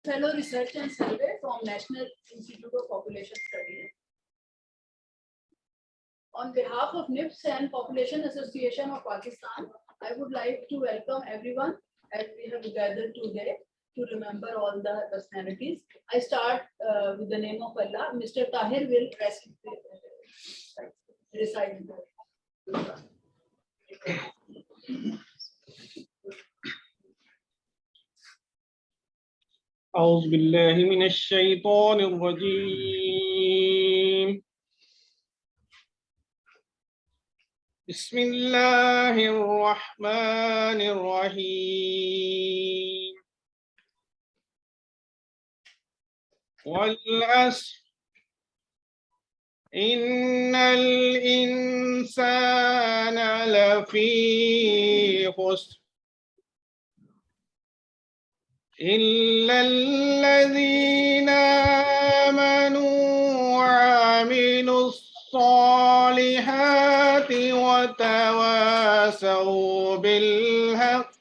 Fellow Research and Survey from National Institute of Population Studies. On behalf of NIPS and Population Association of Pakistan, I would like to welcome everyone as we have gathered today to remember all the personalities. I start with the name of Allah. Mr. Tahir will recite the أعوذ بالله من الشيطان الرجيم بسم الله الرحمن الرحيم والعصر إن الإنسان لفي خسر إلا الذين آمنوا وعملوا الصالحات وتواصوا بالحق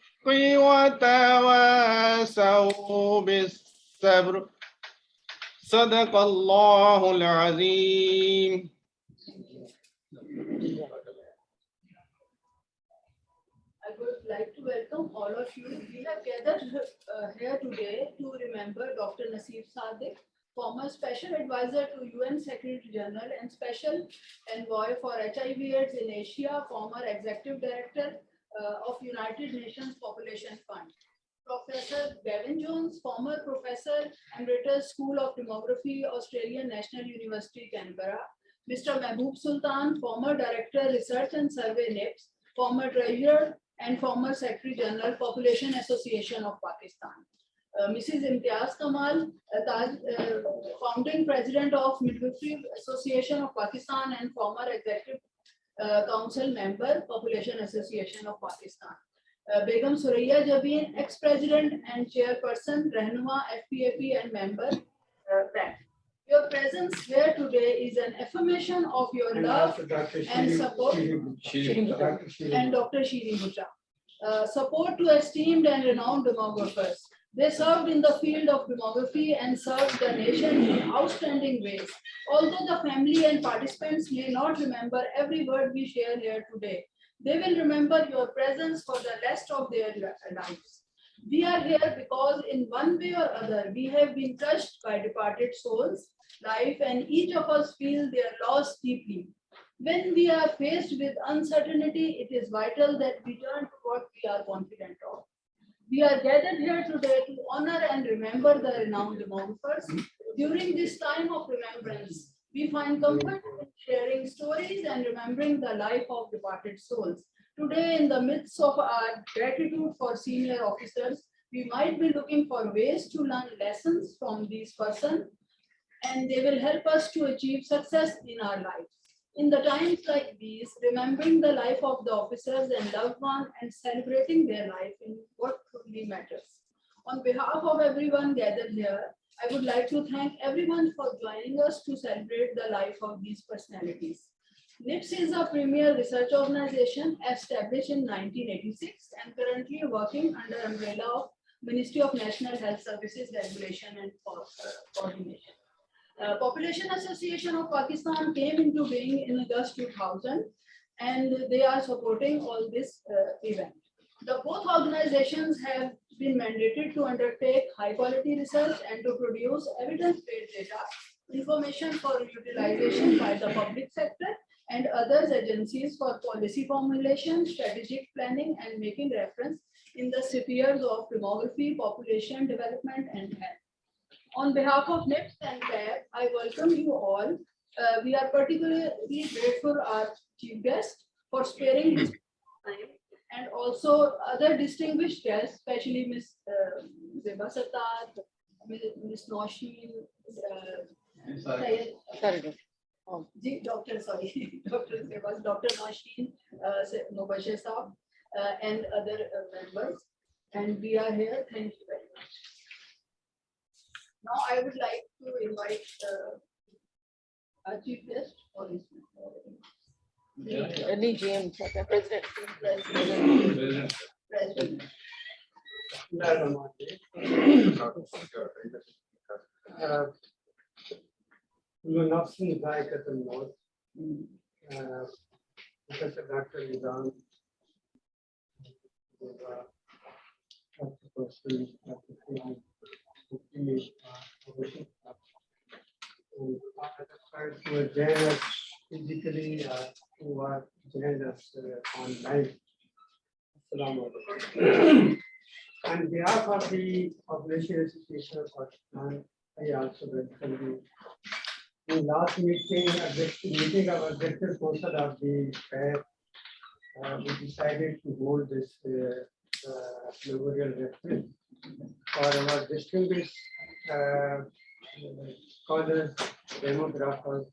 وتواصوا بالصبر صدق الله العظيم. I would like to welcome all of you. We have gathered here today to remember Dr. Nafis I Sadik, former Special Advisor to UN Secretary General and Special Envoy for HIV/AIDS in Asia, former Executive Director of United Nations Population Fund. Professor Gavin, former Professor Emeritus School of Demography, Australian National University, Canberra. Mr. Mahbub Sultan, former Director, Research and Survey, NIPS, former Treasurer and former Secretary General, Population Association of Pakistan. Mrs. Imtiaz Kamal, founding President of Midwifery Association of Pakistan and former Executive Council Member, Population Association of Pakistan. Begum Suraya Jabin, ex-president and chairperson, Rehnuma FPAP and member, PAP. Your presence here today is an affirmation of your love and support, and Dr. Shirin Bhutra. Support to esteemed and renowned demographers. They served in the field of demography and served the nation in outstanding ways. Although the family and participants may not remember every word we share here today, they will remember your presence for the rest of their lives. We are here because in one way or other, we have been touched by departed souls' life, and each of us feels their loss deeply. When we are faced with uncertainty, it is vital that we turn to what we are confident of. We are gathered here today to honor and remember the renowned demographers. During this time of remembrance, we find comfort in sharing stories and remembering the life of departed souls. Today, in the midst of our gratitude for senior officers, we might be looking for ways to learn lessons from these persons, and they will help us to achieve success in our lives. In the times like these, remembering the life of the officers and loved ones and celebrating their life in what truly matters. On behalf of everyone gathered here, I would like to thank everyone for joining us to celebrate the life of these personalities. NIPS is a premier research organization established in 1986 and currently working under umbrella of Ministry of National Health Services Regulation and Coordination. Population Association of Pakistan came into being in August 2000, and they are supporting all this event. Both organizations have been mandated to undertake high-quality research and to produce evidence-based data, information for utilization by the public sector and other agencies for policy formulation, strategic planning, and making reference in the spheres of demography, population development, and health. On behalf of NIPS and PAP, I welcome you all. We are particularly grateful to our chief guest for sparing his time, and also other distinguished guests, especially Ms. Zeba Sattar, Ms. Nosheen, Dr. Zeba, Dr. Nosheen, Mubashir Saab, and other members. And we are here. Thank you very much. Now I would like to invite our chief guest for his President. President. Nafis I Sadik, Professor Dr. Nizam, who are joined us physically, who are joined us online. Assalamu alaikum. On behalf of the Population Association of Pakistan, I also welcome you. In last meeting of Executive Council of the PAP, we decided to hold this memorial reference for our distinguished scholars, demographers,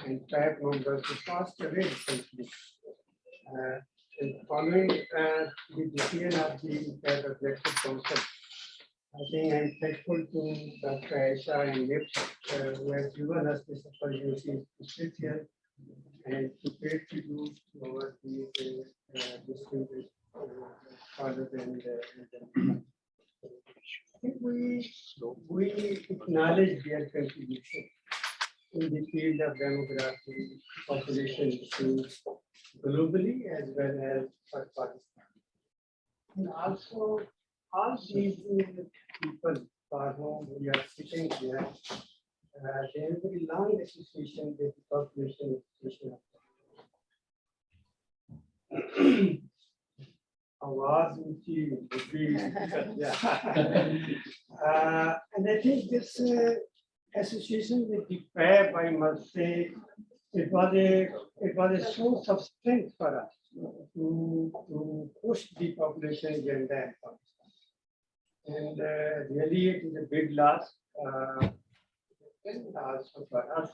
and PAP members who passed away recently. And following the decision of the PAP Executive Council, I think I'm thankful to Dr. Aisha and Nips who have given us this opportunity to sit here and to pay tribute to our distinguished scholars and I think we acknowledge their contribution in the field of demography, population issues globally as well as for Pakistan. And also all these people for whom we are sitting here, they have a very long association with the population association. आवाज ऊंची and I think this association with the PAP, I must say, it was a source of strength for us to push the population agenda in Pakistan. And really, it is a big loss also for us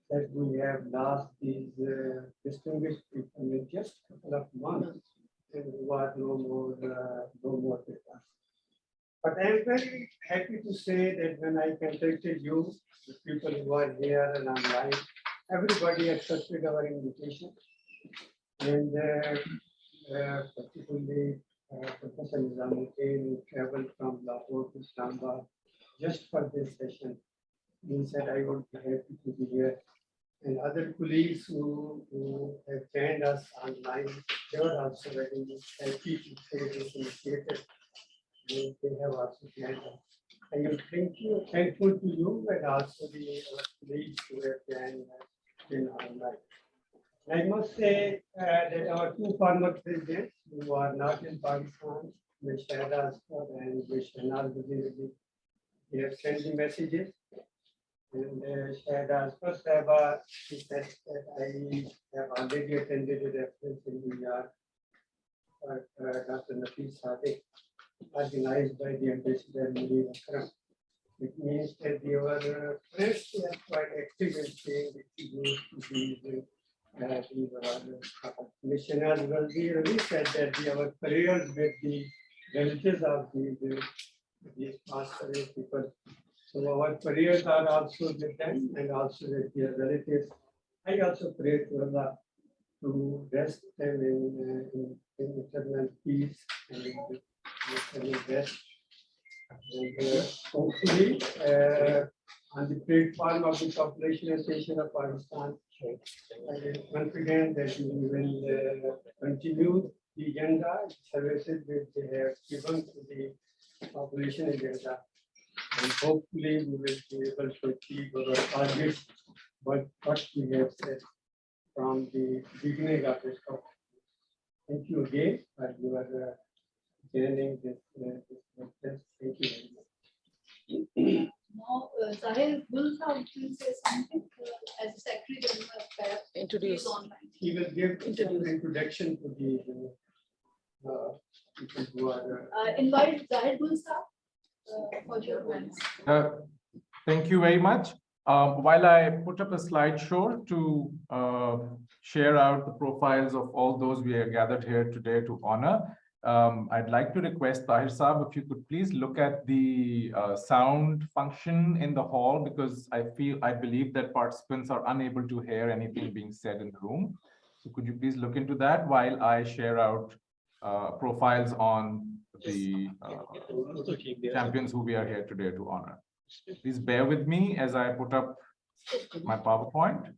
that we have lost these distinguished people in just a couple of months and who are no more with us. But I am very happy to say that when I contacted you, the people who are here and online, everybody accepted our invitation. And particularly Professor Nizamuddin traveled from Lahore to Islamabad just for this session. He said, I would be happy to be here. And other colleagues who have joined us online, they were also very happy to say this initiative. And they have also joined us. I am thankful to you and also the colleagues who have joined us in online. I must say that our two former presidents who are not in Pakistan, Ms. Shahada and Ms. Nizamuddin, they have sent the messages. And Shahada first ever, she said that I have already attended a reference in New York, Dr. Nafis I Sadik, organized by the Ambassador Mohammad. It means that they were press are quite active in saying that we used to be missionaries. Well, we really said that our prayers with the relatives of these pastoral people. So our prayers are also with them and also with their relatives. I also pray to Allah to rest them in eternal peace and eternal rest. And hopefully, on the platform of the Population Association of Pakistan, I am confident that we will continue the agenda services which they have given to the population agenda. And hopefully, we will be able to achieve our targets, but what we have said from the beginning of this talk. Thank you again for your joining this contest. Thank you very much. Now, Zahir will say something as a Secretary General of PAP. Introduce. He will give an introduction to the people who are. Invite Zahir Gulsar for your comments. Thank you very much. While I put up a slideshow to share out the profiles of all those we are gathered here today to honor, I'd like to request Tahir Saab, if you could please look at the sound function in the hall, because I believe that participants are unable to hear anything being said in the room. So could you please look into that while I share out profiles on the champions who we are here today to honor. Please bear with me as I put up my PowerPoint.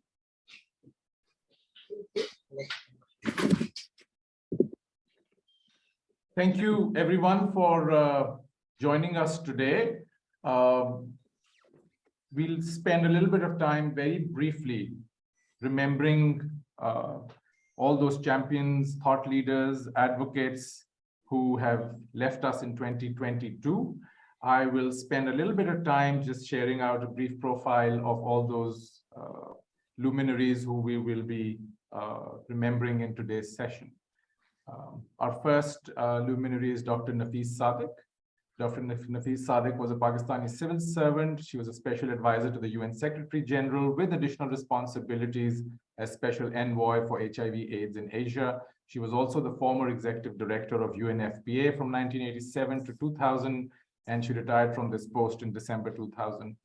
Thank you, everyone, for joining us today. We'll spend a little bit of time very briefly remembering all those champions, thought leaders, advocates who have left us in 2022. I will spend a little bit of time just sharing out a brief profile of all those luminaries who we will be remembering in today's session. Our first luminary is Dr. Nafis Sadik. Dr. Nafis Sadik was a Pakistani civil servant. She was a special advisor to the UN Secretary General with additional responsibilities as special envoy for HIV/AIDS in Asia. She was also the former executive director of UNFPA from 1987 to 2000, and she retired from this post in December 2000.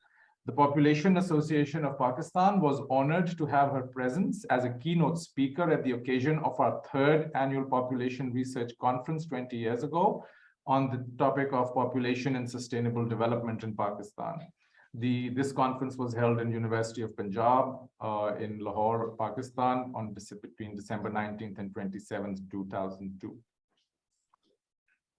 The Population Association of Pakistan was honored to have her presence as a keynote speaker at the occasion of our third annual Population Research Conference 20 years ago on the topic of population and sustainable development in Pakistan. This conference was held in University of Punjab in Lahore, Pakistan between December 19th and 27th, 2002.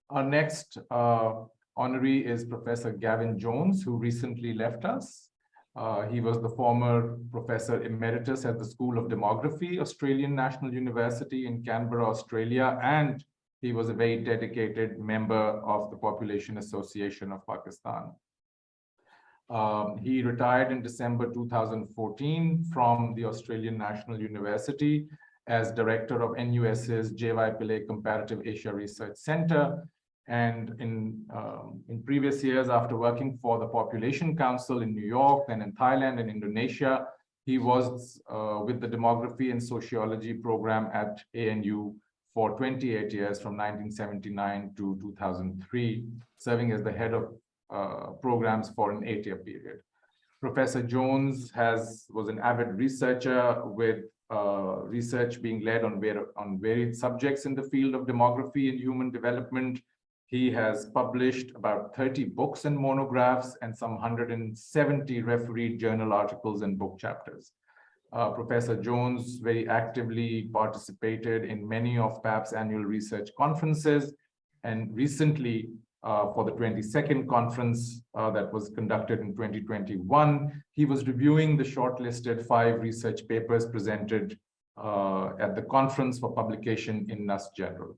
Our next honoree is Professor Gavin Jones, who recently left us. He was the former Professor Emeritus at the School of Demography, Australian National University in Canberra, Australia, and he was a very dedicated member of the Population Association of Pakistan. He retired in December 2014 from the Australian National University as director of NUS's J.Y. Pillay Comparative Asia Research Center. And in previous years, after working for the Population Council in New York and in Thailand and Indonesia, he was with the Demography and Sociology program at ANU for 28 years from 1979 to 2003, serving as the head of programs for an 8-year period. Professor Jones was an avid researcher with research being led on varied subjects in the field of demography and human development. He has published about 30 books and monographs and some 170 refereed journal articles and book chapters. Professor Jones very actively participated in many of PAP's annual research conferences, and recently for the 22nd conference that was conducted in 2021, he was reviewing the shortlisted 5 research papers presented at the conference for publication in NUS General.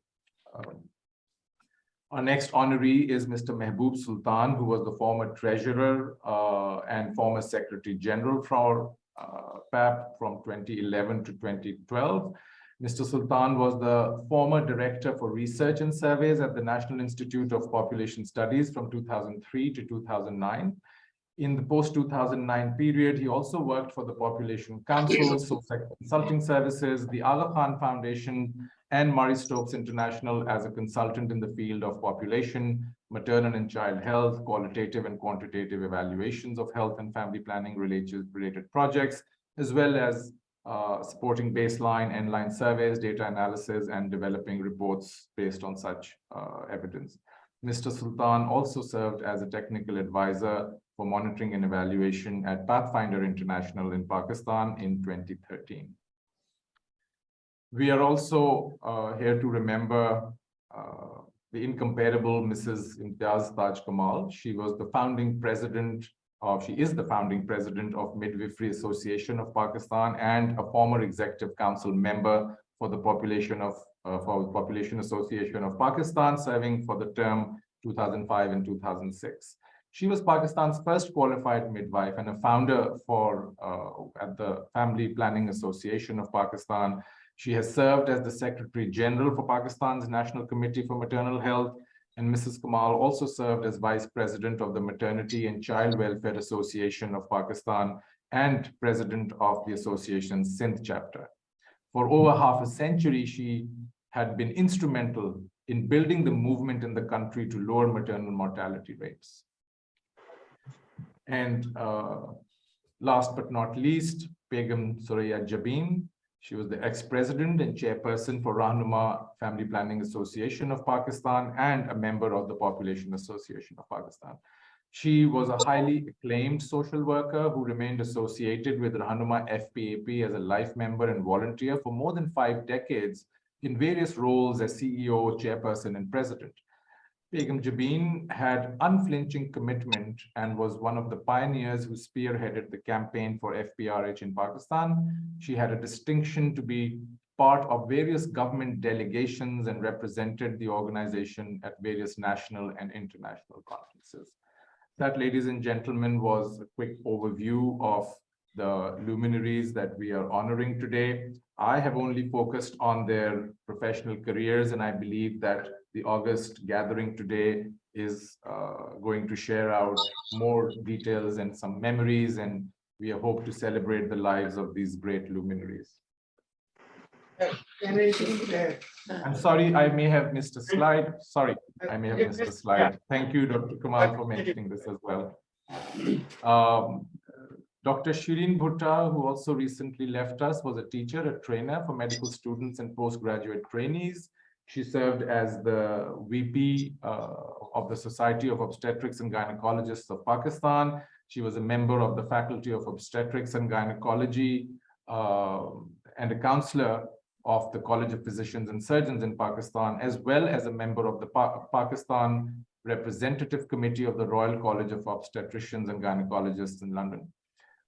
Our next honoree is Mr. Mehboob Sultan, who was the former treasurer and former secretary general for PAP from 2011 to 2012. Mr. Sultan was the former director for research and surveys at the National Institute of Population Studies from 2003 to 2009. In the post-2009 period, he also worked for the Population Council, SOSEC Consulting Services, the Aga Khan Foundation, and Murray Stokes International as a consultant in the field of population, maternal and child health, qualitative and quantitative evaluations of health and family planning related projects, as well as supporting baseline, end-line surveys, data analysis, and developing reports based on such evidence. Mr. Sultan also served as a technical advisor for monitoring and evaluation at Pathfinder International in Pakistan in 2013. We are also here to remember the incomparable Mrs. Imtiaz Taj Kamal. She was the founding president she is the founding president of Midwifery Association of Pakistan and a former executive council member for the Population Association of Pakistan, serving for the term 2005 and 2006. She was Pakistan's first qualified midwife and a founder at the Family Planning Association of Pakistan. She has served as the Secretary General for Pakistan's National Committee for Maternal Health, and Mrs. Kamal also served as Vice President of the Maternity and Child Welfare Association of Pakistan and President of the association's Sindh chapter. For over half a century, she had been instrumental in building the movement in the country to lower maternal mortality rates. And last but not least, Begum Suraya Jabin. She was the ex-president and chairperson for Rahnuma Family Planning Association of Pakistan and a member of the Population Association of Pakistan. She was a highly acclaimed social worker who remained associated with Rahnuma FPAP as a life member and volunteer for more than 5 decades in various roles as CEO, chairperson, and president. Begum Jabin had unflinching commitment and was one of the pioneers who spearheaded the campaign for FPRH in Pakistan. She had a distinction to be part of various government delegations and represented the organization at various national and international conferences. That, ladies and gentlemen, was a quick overview of the luminaries that we are honoring today. I have only focused on their professional careers, and I believe that the August gathering today is going to share out more details and some memories, and we hope to celebrate the lives of these great luminaries. I'm sorry, I may have missed a slide. Sorry, I may have missed a slide. Thank you, Dr. Kamal, for mentioning this as well. Dr. Shirin Bhutta, who also recently left us, was a teacher, a trainer for medical students and postgraduate trainees. She served as the VP of the Society of Obstetrics and Gynecologists of Pakistan. She was a member of the Faculty of Obstetrics and Gynecology and a counselor of the College of Physicians and Surgeons in Pakistan, as well as a member of the Pakistan Representative Committee of the Royal College of Obstetricians and Gynecologists in London.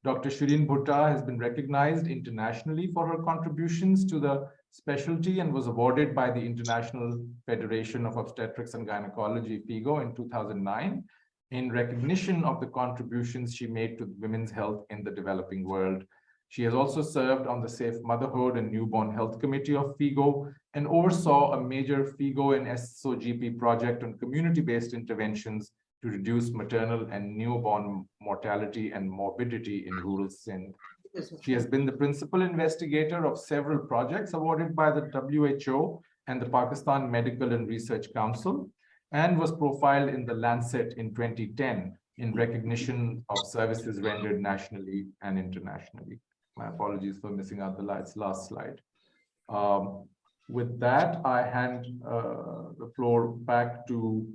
Dr. Shirin Bhutta has been recognized internationally for her contributions to the specialty and was awarded by the International Federation of Obstetrics and Gynecology, FIGO, in 2009 in recognition of the contributions she made to women's health in the developing world. She has also served on the Safe Motherhood and Newborn Health Committee of FIGO and oversaw a major FIGO and SOGP project on community-based interventions to reduce maternal and newborn mortality and morbidity in rural Sindh. She has been the principal investigator of several projects awarded by the WHO and the Pakistan Medical and Research Council, and was profiled in the Lancet in 2010 in recognition of services rendered nationally and internationally. My apologies for missing out the last slide. With that, I hand the floor back to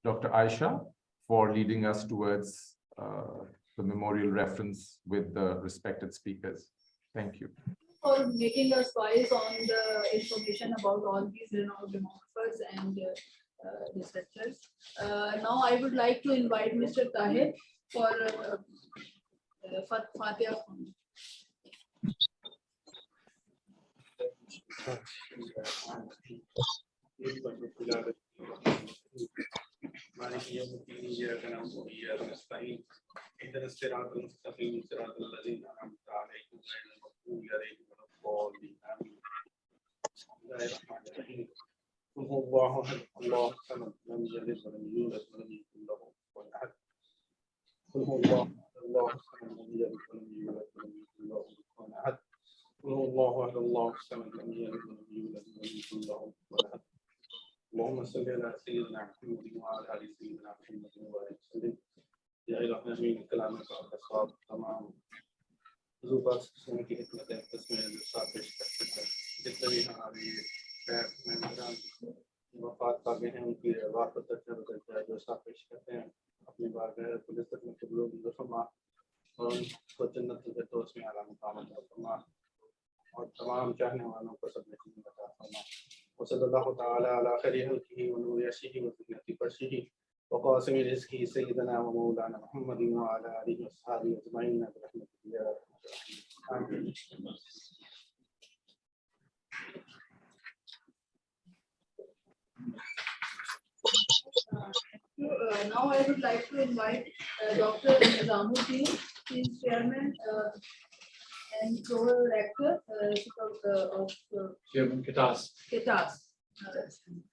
Dr. Aisha for leading us towards the memorial reference with the respected speakers. Thank you. For making us wise on the information about all these renowned demographers and researchers. Now I would like to invite Mr. Tahir for Fatiha. مالك يوم الدين إياك نعبد وإياك نستعين اهدنا الصراط المستقيم صراط الذين أنعمت عليهم غير المغضوب عليهم ولا الضالين آمين. بسم الله الرحمن الرحيم. قل هو الله أحد الله الصمد لم يلد ولم يولد ولم يكن له كفوا أحد. قل هو الله أحد الله الصمد لم يلد ولم يولد ولم يكن له كفوا أحد. قل هو الله أحد الله الصمد لم يلد ولم يولد ولم يكن له كفوا أحد. اللهم صل على سيدنا محمد وعلى ال سيدنا محمد وبارك وسلم. يا إلهنا من كلامك الأصحاب تمام ذوبات سنة की हिकमत है तस्मीर सापेश करते हैं जितने भी हमारे मेंबरान वफात पा गए हैं उनकी वापस दर्जा जो सापेश करते हैं अपनी बार में पुलिस तक में कबूल फरमा और उनको जन्नत के दोस्त में आला मुकाम अता फरमा और तमाम चाहने वालों को सब में अता फरमा वसल्लल्लाहु ताला अला खैरि खल्क़िही व नूरि अर्शिही व ज़िन्नति फर्शिही व क़ासिमि रिज़्क़िही सय्यिदना व मौलाना मुहम्मदिन व अला आलिहि व अस्हाबिही अजमईन बिरहमतिका या अरहमर राहिमीन। Now I would like to invite Dr. Nizamuddin, he is chairman and Pro-Rector of KETAS,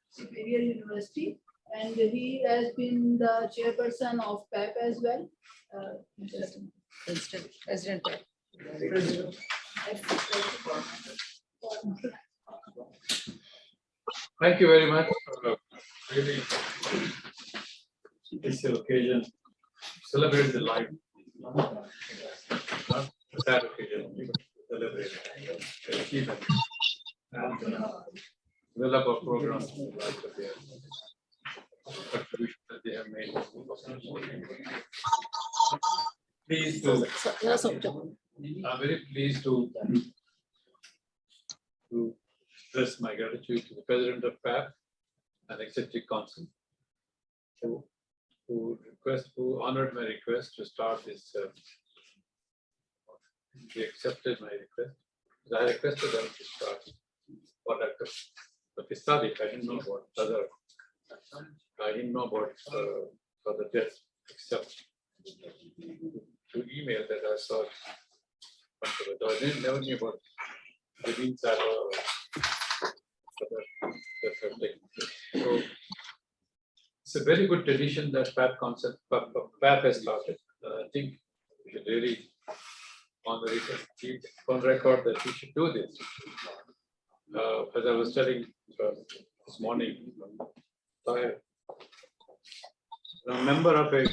Superior University, and he has been the chairperson of PAP as well. President. Thank you very much for really special occasion. Celebrate the life. Not a sad occasion, celebrate their achievements and develop a program to like their contribution that they have made. Pleased to, I'm very pleased to express my gratitude to the President of PAP and Executive Council who honored my request to start this. They accepted my request. I requested them to start for Dr. Nafis I Sadik. I didn't know about other. I didn't know about the death except through email that I saw. I never knew about the means that so it's a very good tradition that PAP concept PAP has started. I think we should really on record that we should do this. As I was studying this morning, I'm a member of a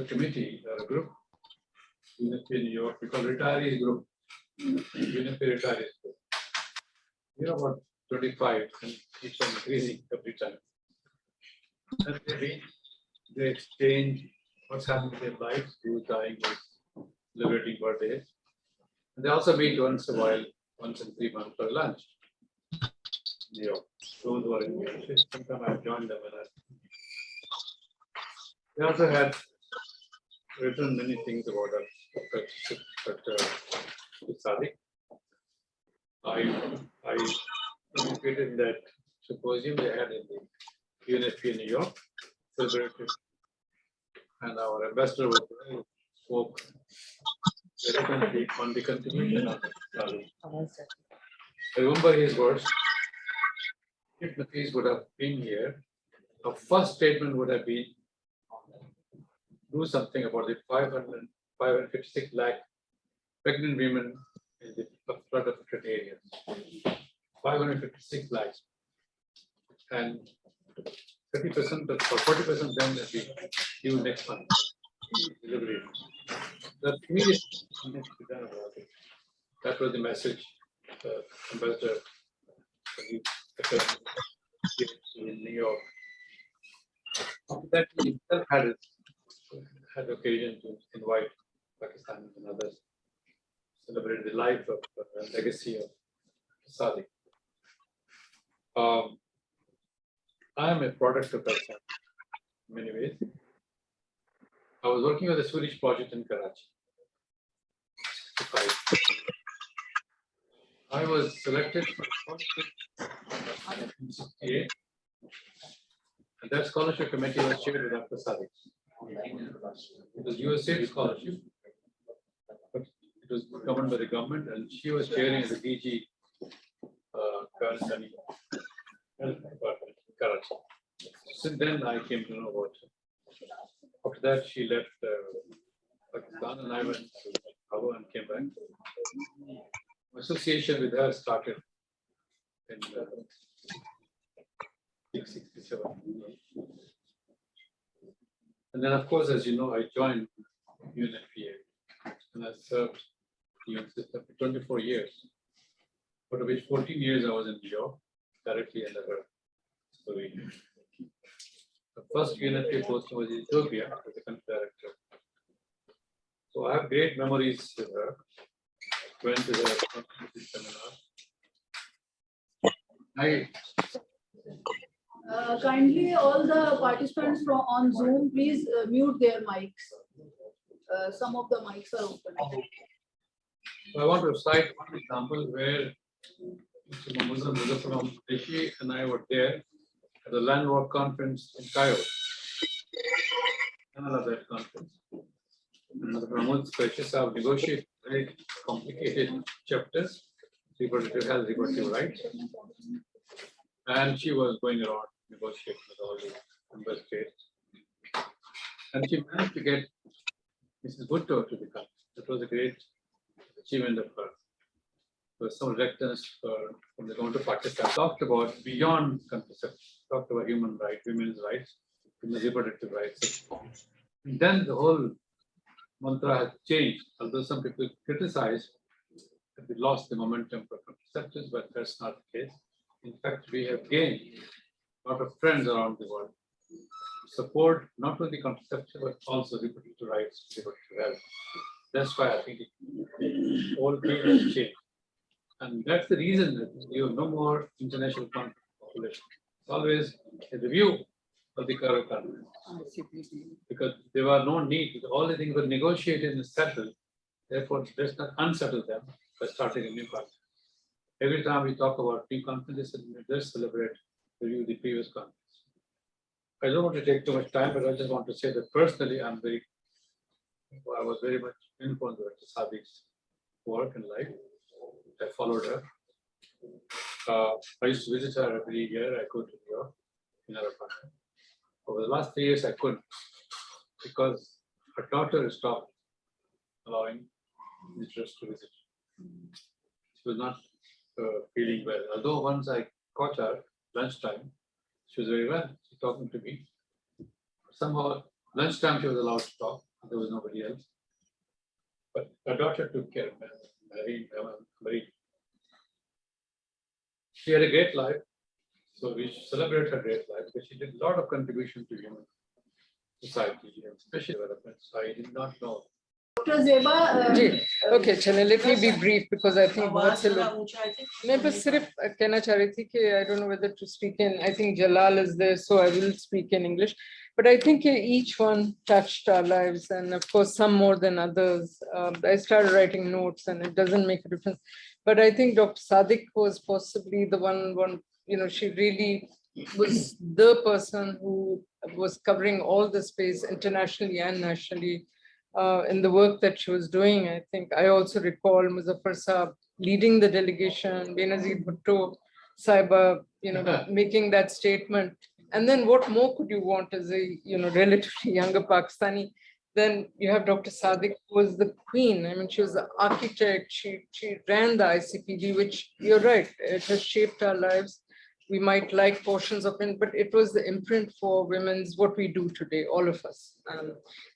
committee, a group, UNFPA New York, we call retirees group, UNFPA retirees group. We're about 25 and keeps on increasing every time. And they exchange what's happening in their lives, who's dying, who's celebrating birthdays. And they also meet once in 3 months for lunch. New York. Those who are in New York, sometimes I've joined them. They also had written many things about Dr. Sadik. I participated in that symposium they had in the UNFPA New York, celebrated, and our ambassador spoke eloquently on the contribution of Sadik. I remember his words. If Nafis would have been here, our first statement would have been do something about the 556 lakh pregnant women in the flood affected areas. 556 lakhs. And 30% or 40% of them will be due next month. That was the message Ambassador in New York. After that, he himself had occasion to invite Pakistan and others to celebrate the life of legacy of Sadik. I am a product of Pakistan in many ways. I was working on the Swedish project in Karachi. I was selected for scholarship in 1968, and that scholarship committee was chaired with Dr. Sadik. It was USA scholarship, but it was governed by the government, and she was chairing the DG Karachi. Since then, I came to know about her. After that, she left Pakistan, and I went to Lahore and came back. My association with her started in 1967. And then, of course, as you know, I joined UNFPA, and I served the UN system for 24 years, out of which 14 years I was in New York, directly under her supervision. The first UNFPA post was in Ethiopia as a country director. So I have great memories with her. Went to the seminar. Kindly, all the participants from on Zoom, please mute their mics. Some of the mics are open. So I want to cite one example where Mr. Mohammad from Deshi and I were there at the Landmark Conference in Cairo. Another that conference. Mr. Mahmoud's precious have negotiated very complicated chapters, reproductive health, reproductive rights. And she was going around negotiating with all the member states. And she managed to get Mrs. Bhutto to the country. That was a great achievement of her. There was some reluctance from the government of Pakistan. Talked about beyond contraception, talked about human rights, women's rights, women's reproductive rights. And then the whole mantra has changed, although some people criticize we lost the momentum for contraceptives, but that's not the case. In fact, we have gained a lot of friends around the world who support not only contraception, but also reproductive rights, reproductive health. That's why I think the whole field has changed. And that's the reason that you have no more international conflict population. It's always a review of the current country. Because there was no need, because all the things were negotiated and settled. Therefore, let's not unsettle them by starting a new conference. Every time we talk about new conferences, let's celebrate, review the previous conference. I don't want to take too much time, but I just want to say that personally, I was very much influenced by Sadik's work and life. I followed her. I used to visit her every year. I go to New York in her apartment. Over the last 3 years, I couldn't because her daughter stopped allowing visitors to visit. She was not feeling well. Although once I caught her lunchtime, she was very well. She was talking to me. Somehow, lunchtime she was allowed to talk. There was nobody else. But her daughter took care of her. Marie. She had a great life. So we celebrate her great life because she did a lot of contribution to human society, especially development. So I did not know. Dr. Zeba, ji, okay, चले, let me be brief because I think बहुत से लोग मैं बस सिर्फ कहना चाह रही थी कि I don't know whether to speak in, I think Jalal is there, so I will speak in English. But I think each one touched our lives, and of course some more than others. I started writing notes, and it doesn't make a difference. But I think Dr. Sadik was possibly the one. She really was the person who was covering all the space internationally and nationally. In the work that she was doing. I think I also recall Muzaffar Saab leading the delegation, Benazir Bhutto Saiba, making that statement. And then what more could you want as a, relatively younger Pakistani? Then you have Dr. Sadik, who was the queen. I mean, she was the architect. She ran the ICPD, which you're right, it has shaped our lives. We might like portions of it, but it was the imprint for women's what we do today, all of us.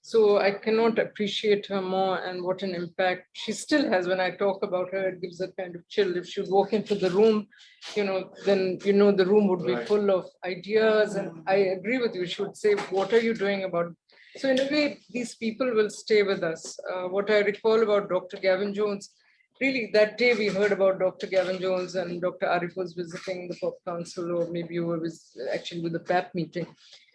So I cannot appreciate her more and what an impact she still has. When I talk about her, it gives a kind of chill. If she would walk into the room, then the room would be full of ideas. And I agree with you. She would say, "What are you doing about it?" So in a way, these people will stay with us. What I recall about Dr. Gavin Jones. Really, that day we heard about Dr. Gavin Jones and Dr. Arif was visiting the POP Council, or maybe you were actually with the PAP meeting.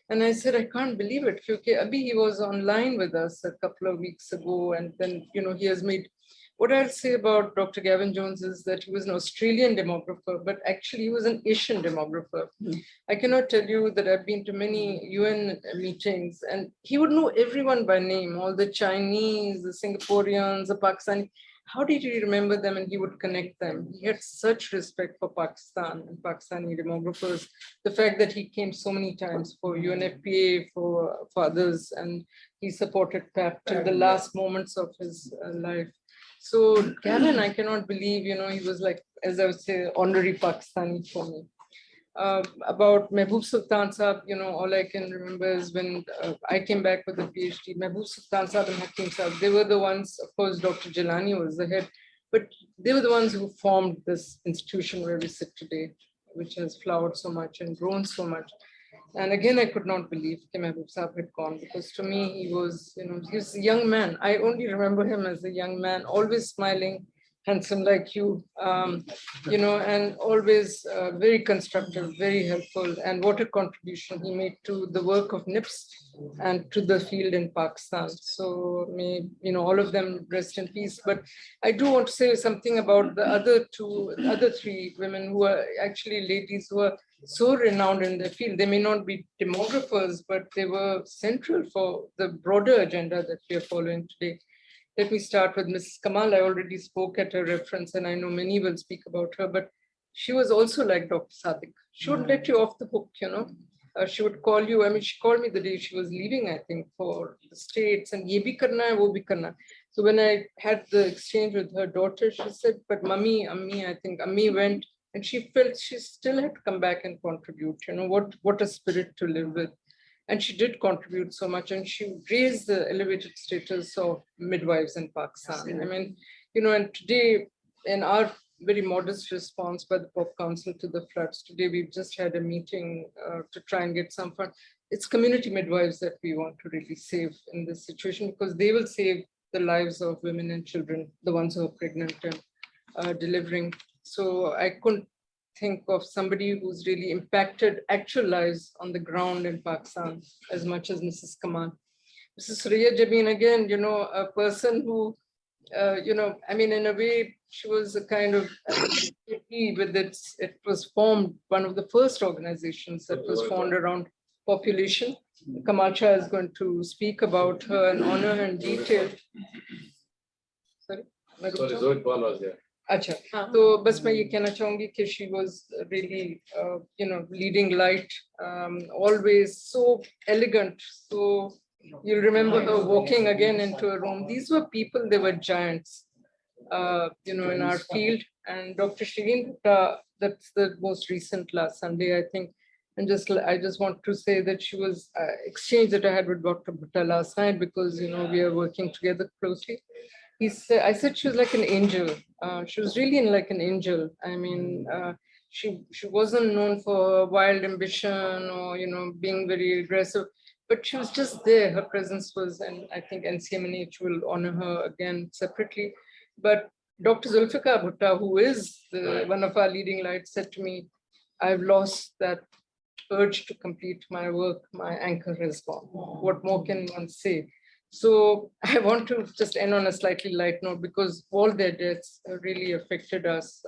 And I said, I can't believe it. Okay, Abhi, he was online with us a couple of weeks ago. And then, he has made, what I'll say about Dr. Gavin Jones is that he was an Australian demographer, but actually he was an Asian demographer. I cannot tell you that I've been to many UN meetings and he would know everyone by name, all the Chinese, the Singaporeans, the Pakistani. How did he remember them and he would connect them? He had such respect for Pakistan and Pakistani demographers. The fact that he came so many times for UNFPA, for others, and he supported PAP till the last moments of his life. So Gavin, I cannot believe, he was like, as I would say, honorary Pakistani for me. About Mehboob Sultan Saab, all I can remember is when I came back with a PhD, Mehboob Sultan Saab and Hakim Saab, they were the ones, of course, Dr. Jilani was the head, but they were the ones who formed this institution where we sit today, which has flowered so much and grown so much. And again, I could not believe Mehboob Saab had gone, because to me, he was a young man. I only remember him as a young man, always smiling, handsome like you, and always very constructive, very helpful. And what a contribution he made to the work of NIPS and to the field in Pakistan. So may, all of them rest in peace. But I do want to say something about the other three women who are actually ladies who are so renowned in their field. They may not be demographers, but they were central for the broader agenda that we are following today. Let me start with Mrs. Kamal. I already spoke at her reference, and I know many will speak about her, but she was also like Dr. Sadik. She would let you off the hook, She would call you. I mean, she called me the day she was leaving, I think, for the States, and ye bhi karna hai, wo bhi karna. So when I had the exchange with her daughter, she said, but Mummy, Ammi, I think Ammi went, and she felt she still had to come back and contribute. What a spirit to live with. And she did contribute so much, and she raised the elevated status of midwives in Pakistan. I mean, and today in our very modest response by the Pop Council to the floods. Today, we've just had a meeting to try and get some fund. It's community midwives that we want to really save in this situation, because they will save the lives of women and children, the ones who are pregnant and delivering. So I couldn't think of somebody who's really impacted actual lives on the ground in Pakistan as much as Mrs. Kamal. Mrs. Surya Jabin, again, a person who, I mean, in a way, she was a kind of it was formed, one of the first organizations that was formed around population. Kamal Shah is going to speak about her and honor her in detail. Sorry, Zoe Paul was there. अच्छा तो बस मैं ये कहना चाहूंगी कि she was really leading light, always so elegant. So you'll remember her walking again into a room. These were people, they were giants in our field. And Dr. Shireen, that's the most recent last Sunday, I think. And I just want to say that she was exchange that I had with Dr. Bhutta last night, because we are working together closely. I said she was like an angel. She was really like an angel. I mean, she wasn't known for wild ambition or being very aggressive, but she was just there. Her presence was, and I think NCMNH will honor her again separately. But Dr. Zulfikar Bhutta, who is one of our leading lights, said to me, "I've lost that urge to complete my work. My anchor has gone. What more can one say?" So I want to just end on a slightly light note, because all their deaths really affected us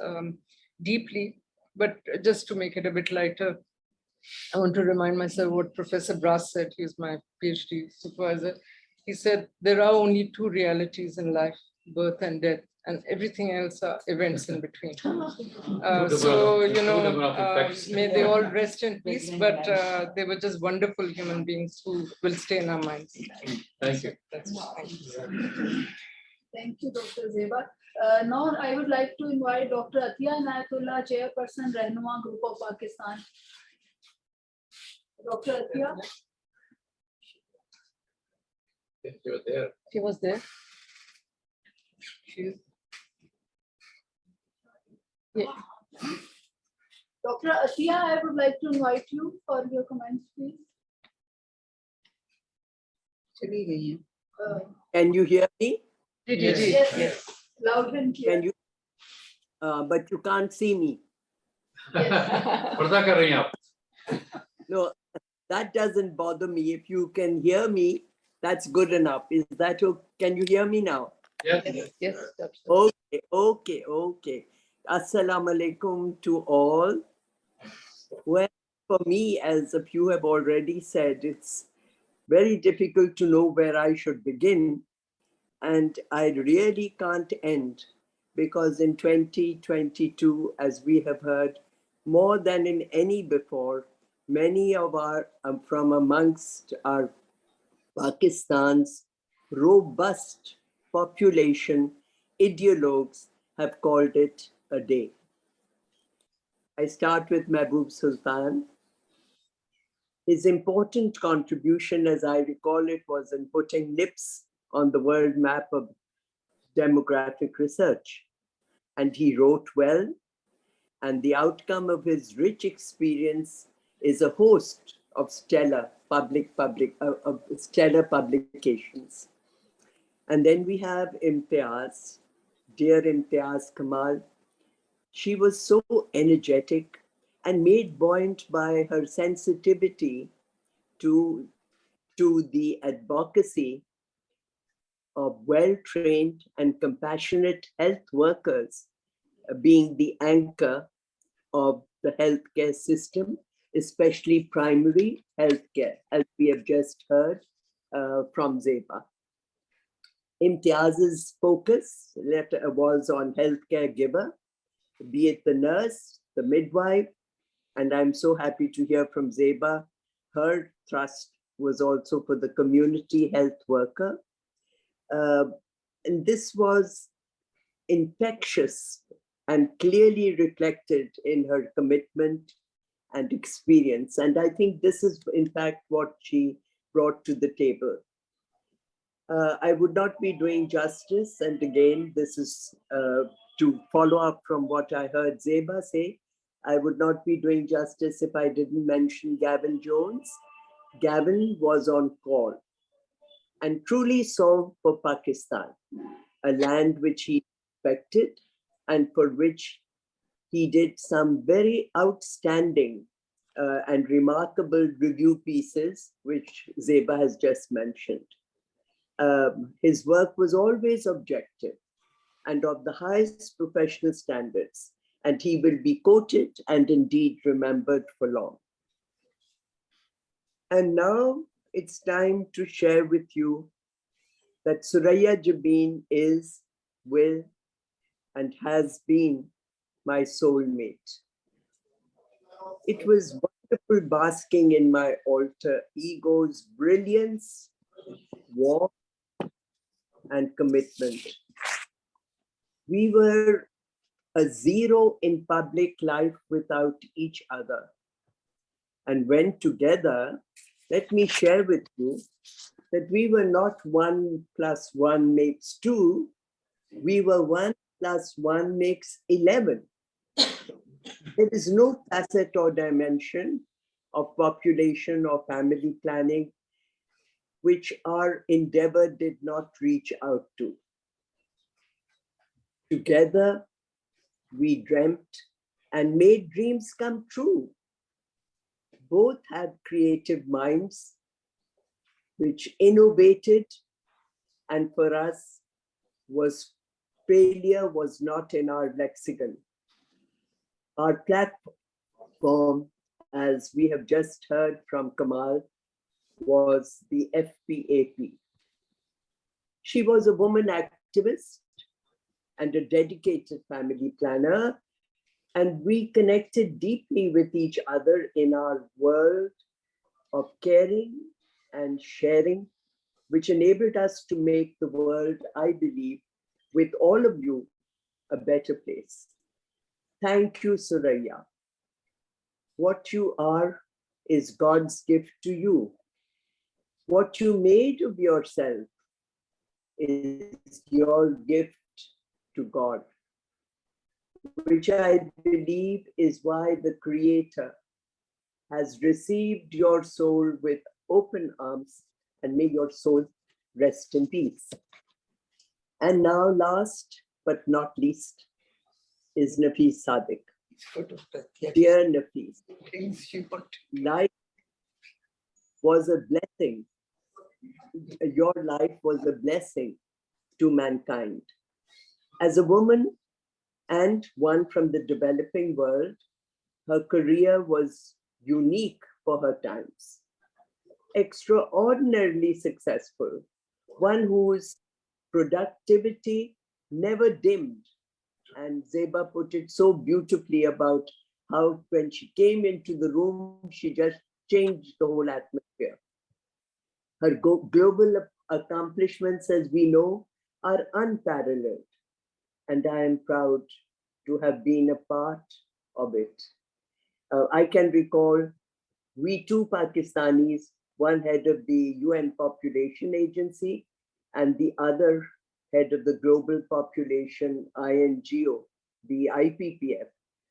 deeply. But just to make it a bit lighter, I want to remind myself what Professor Brass said. He's my PhD supervisor. He said, there are only two realities in life, birth and death, and everything else are events in between. May they all rest in peace, but they were just wonderful human beings who will stay in our minds. Thank you. Thank you, Dr. Zeba. Now I would like to invite Dr. Atiya Inayatullah, Chairperson, Rehnuma Group of Pakistan. Dr. Atiya. You were there. She was there. Yeah. Dr. Atiya, I would like to invite you for your comments, please. Can you hear me? Yes. Loud and clear. Can you? But you can't see me. पर्दा कर रही हैं आप? No, that doesn't bother me. If you can hear me, that's good enough. Is that okay? Can you hear me now? Yes. Yes, absolutely. Okay. Assalamu alaikum to all. Well, for me, as a few have already said, it's very difficult to know where I should begin. And I really can't end, because in 2022, as we have heard, more than in any before, many of from amongst our Pakistan's robust population ideologues have called it a day. I start with Mahbub Sultan. His important contribution, as I recall it, was in putting NIPS on the world map of demographic research. And he wrote well, and the outcome of his rich experience is a host of stellar publications. And then we have Imtiaz, dear Imtiaz Kamal. She was so energetic and made buoyant by her sensitivity to the advocacy of well-trained and compassionate health workers being the anchor of the healthcare system, especially primary healthcare, as we have just heard from Zeba. Imtiaz's focus was on healthcare giver, be it the nurse, the midwife, and I'm so happy to hear from Zeba, her thrust was also for the community health worker. And this was infectious and clearly reflected in her commitment and experience. And I think this is, in fact, what she brought to the table. I would not be doing justice, and again, this is to follow up from what I heard Zeba say, I would not be doing justice if I didn't mention Gavin Jones. Gavin was on call and truly saw for Pakistan, a land which he respected and for which he did some very outstanding and remarkable review pieces, which Zeba has just mentioned. His work was always objective and of the highest professional standards, and he will be quoted and indeed remembered for long. And now it's time to share with you that Suraya Jabin is, will, and has been my soulmate. It was wonderful basking in my alter ego's brilliance, warmth, and commitment. We were a zero in public life without each other. And when together, let me share with you that we were not 1 + 1 makes 2, we were 1 + 1 makes 11. There is no facet or dimension of population or family planning which our endeavor did not reach out to. Together, we dreamt and made dreams come true. Both had creative minds which innovated, and for us, failure was not in our lexicon. Our platform, as we have just heard from Kamal, was the FPAP. She was a woman activist and a dedicated family planner, and we connected deeply with each other in our world of caring and sharing, which enabled us to make the world, I believe, with all of you, a better place. Thank you, Suraya. What you are is God's gift to you. What you made of yourself is your gift to God, which I believe is why the Creator has received your soul with open arms, and may your soul rest in peace. And now, last but not least, is Nafis Sadik. Dear Nafis, life was a blessing. Your life was a blessing to mankind. As a woman and one from the developing world, her career was unique for her times. Extraordinarily successful, one whose productivity never dimmed. And Zeba put it so beautifully about how when she came into the room, she just changed the whole atmosphere. Her global accomplishments, as we know, are unparalleled. And I am proud to have been a part of it. I can recall we two Pakistanis, one head of the UN Population Agency and the other head of the Global Population INGO, the IPPF,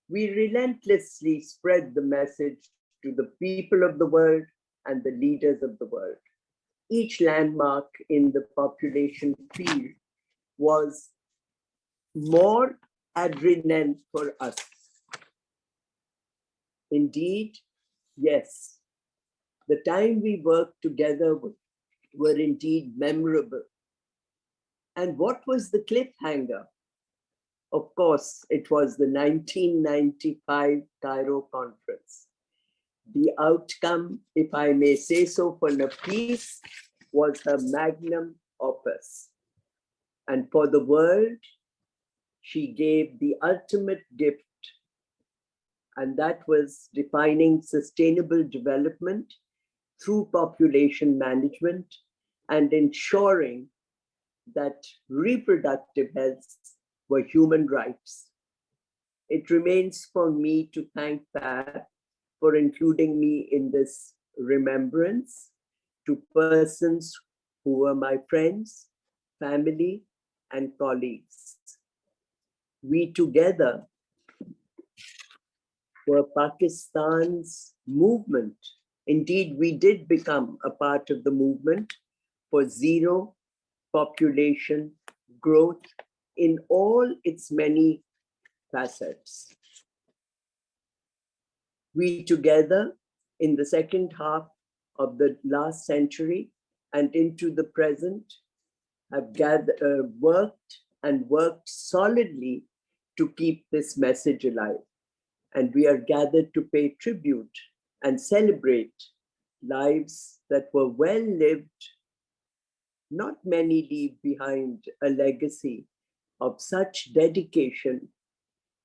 we relentlessly spread the message to the people of the world and the leaders of the world. Each landmark in the population field was more adrenaline for us. Indeed, yes, the time we worked together were indeed memorable. And what was the cliffhanger? Of course, it was the 1995 Cairo conference. The outcome, if I may say so, for Nafis was her magnum opus. And for the world, she gave the ultimate gift, and that was defining sustainable development through population management and ensuring that reproductive health were human rights. It remains for me to thank PAP for including me in this remembrance, to persons who were my friends, family, and colleagues. We together were Pakistan's movement. Indeed, we did become a part of the movement for zero population growth in all its many facets. We together, in the second half of the last century and into the present, have worked solidly to keep this message alive. And we are gathered to pay tribute and celebrate lives that were well lived. Not many leave behind a legacy of such dedication.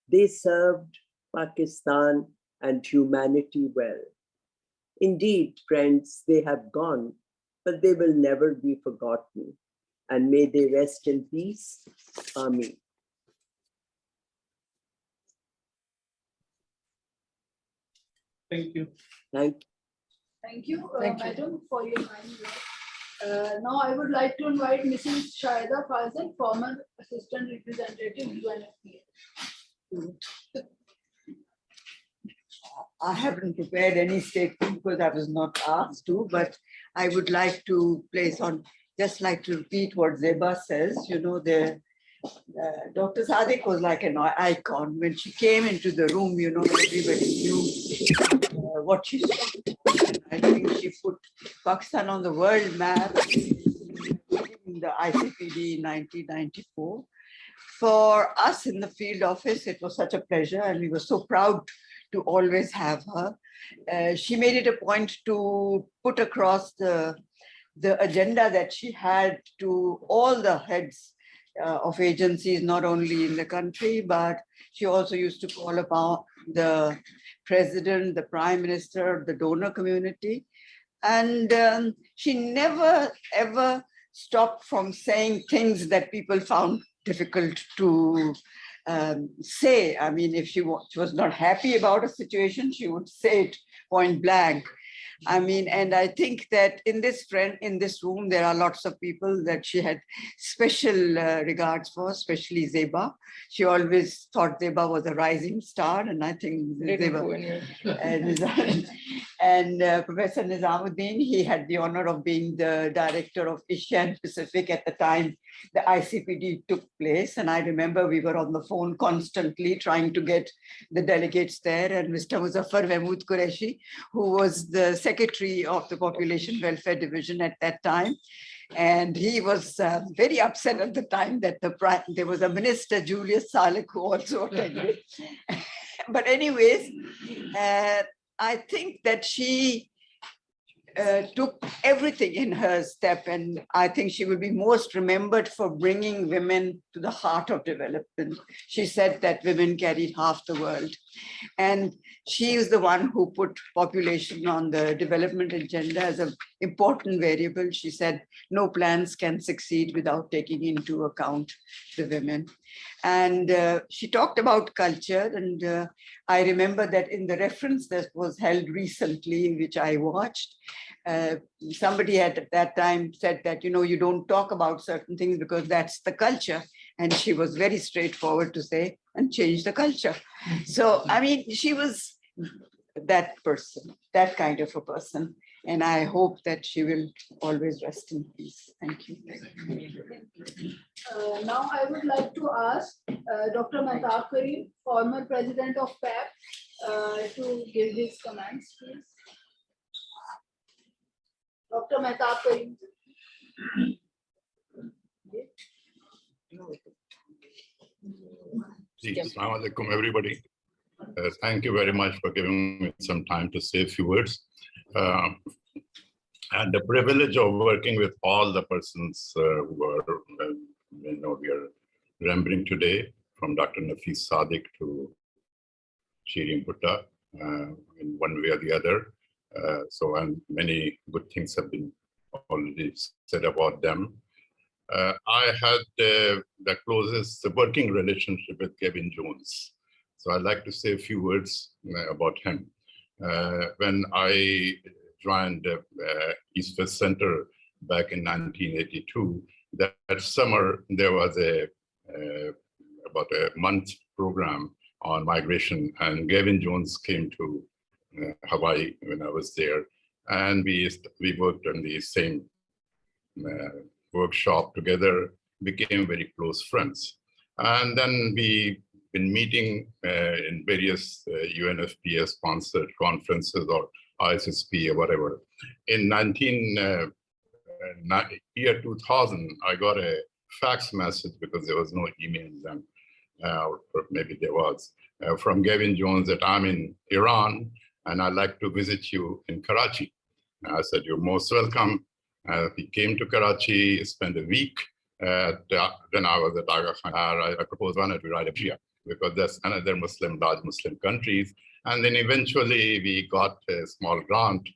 They served Pakistan and humanity well. Indeed, friends, they have gone, but they will never be forgotten. And may they rest in peace. Amen. Thank you. Thank you. Thank you, Thank you. madam, for your kind words. Now I would like to invite Mrs. Shahida Fazal, former Assistant Representative, UNFPA. I haven't prepared any statement because I was not asked to, but I would like to just like to repeat what Zeba says. You know, Dr. Sadik was like an icon. When she came into the room, you know, everybody knew what she stood for. I think she put Pakistan on the world map in the ICPD in 1994. For us in the field office, it was such a pleasure, and we were so proud to always have her. She made it a point to put across the agenda that she had to all the heads of agencies, not only in the country, but she also used to call upon the president, the prime minister, the donor community. And she never, ever stopped from saying things that people found difficult to say. I mean, if she was not happy about a situation, she would say it point blank. I mean, and I think that in this room, there are lots of people that she had special regards for, especially Zeba. She always thought Zeba was a rising star, and I think Zeba and Professor Nizamuddin, he had the honor of being the director of Asia and Pacific at the time the ICPD took place. And I remember we were on the phone constantly trying to get the delegates there. And Mr. Muzaffar Mahmood Qureshi, who was the secretary of the Population Welfare Division at that time. And he was very upset at the time that there was a minister, Julius Salek, who also attended. But anyways, I think that she took everything in her step, and I think she will be most remembered for bringing women to the heart of development. She said that women carried half the world, and she is the one who put population on the development agenda as an important variable. She said no plans can succeed without taking into account the women. And she talked about culture, and I remember that in the reference that was held recently, which I watched, somebody at that time said that, you know, you don't talk about certain things because that's the culture. And she was very straightforward to say, and change the culture. So, I mean, she was that person, that kind of a person. And I hope that she will always rest in peace. Thank you. Now I would like to ask Dr. Mehtab Karim, former president of PAP, to give his comments, please. Dr. Mehtab Karim. Assalamu alaikum, everybody. Thank you very much for giving me some time to say a few words. And the privilege of working with all the persons who are, we are remembering today, from Dr. Nafis Sadik to Shirin Putta, in one way or the other. And many good things have been already said about them. I had the closest working relationship with Gavin Jones. So I'd like to say a few words about him. When I joined East West Center back in 1982, that summer there was a about a month program on migration, and Gavin Jones came to Hawaii when I was there, and we worked on the same workshop together, became very close friends. And then we've been meeting in various UNFPA sponsored conferences or ISSP or whatever. In year 2000, I got a fax message because there was no email then, or maybe there was, from Gavin Jones that I'm in Iran and I'd like to visit you in Karachi. I said, you're most welcome. He came to Karachi, spent a week. Then I was at Aga Khan. I proposed one at Asia because that's another large Muslim countries. And then eventually we got a small grant,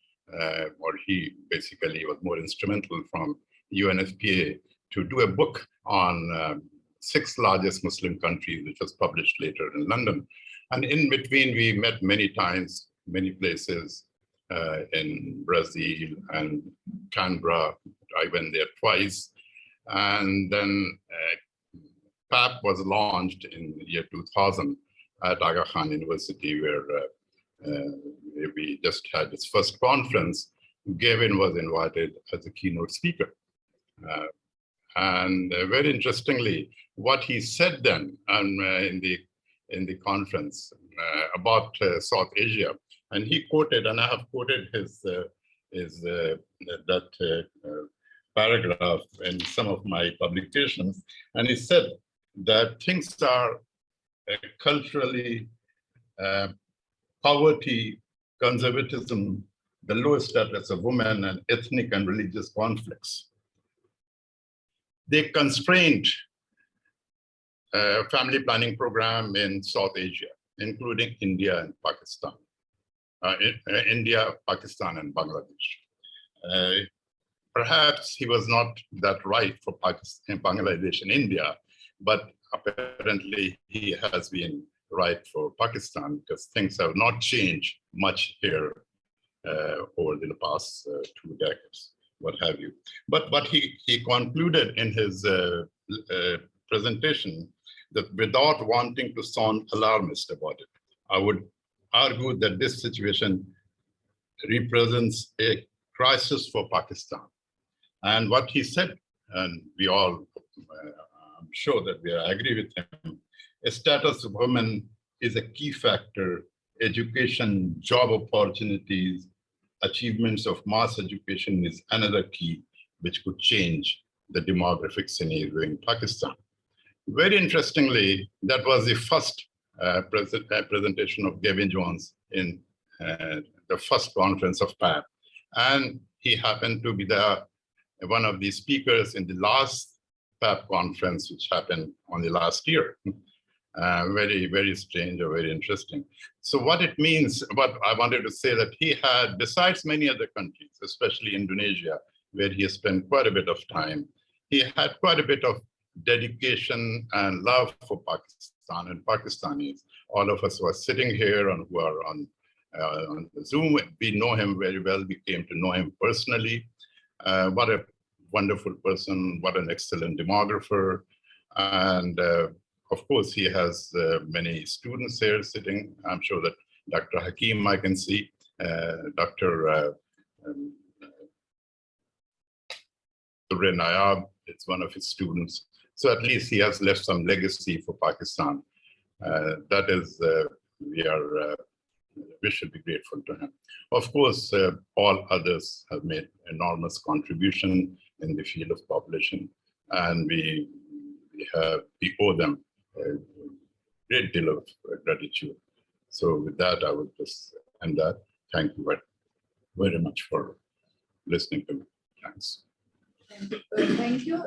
or he basically was more instrumental from UNFPA to do a book on 6 largest Muslim countries, which was published later in London. And in between, we met many times, many places in Brazil and Canberra. I went there twice. And then PAP was launched in the year 2000 at Aga Khan University, where we just had its first conference. Gavin was invited as a keynote speaker. And very interestingly, what he said then in the conference about South Asia, and he quoted, and I have quoted his paragraph in some of my publications, and he said that things are culturally poverty, conservatism, the lowest status of women, and ethnic and religious conflicts. They constrained family planning program in South Asia, including India and Pakistan. India, Pakistan, and Bangladesh. Perhaps he was not that right for Pakistan, Bangladesh, and India, but apparently he has been right for Pakistan because things have not changed much here over the past 2 decades, what have you. But he concluded in his presentation that without wanting to sound alarmist about it, I would argue that this situation represents a crisis for Pakistan. And what he said, and we all, I'm sure that we agree with him, a status of women is a key factor. Education, job opportunities, achievements of mass education is another key which could change the demographic scenario in Pakistan. Very interestingly, that was the first presentation of Gavin Jones in the first conference of PAP. And he happened to be one of the speakers in the last PAP conference, which happened on the last year. Very, very strange or very interesting. So what it means, what I wanted to say that he had, besides many other countries, especially Indonesia, where he has spent quite a bit of time, he had quite a bit of dedication and love for Pakistan and Pakistanis. All of us who are sitting here and who are on Zoom, we know him very well. We came to know him personally. What a wonderful person, what an excellent demographer. And of course, he has many students here sitting. I'm sure that Dr. Hakim, I can see, Dr. Nayab, it's one of his students. So at least he has left some legacy for Pakistan. That is, we should be grateful to him. Of course, all others have made enormous contribution in the field of population, and we owe them a great deal of gratitude. So with that, I would just end that. Thank you very much for listening to me. Thanks. Thank you.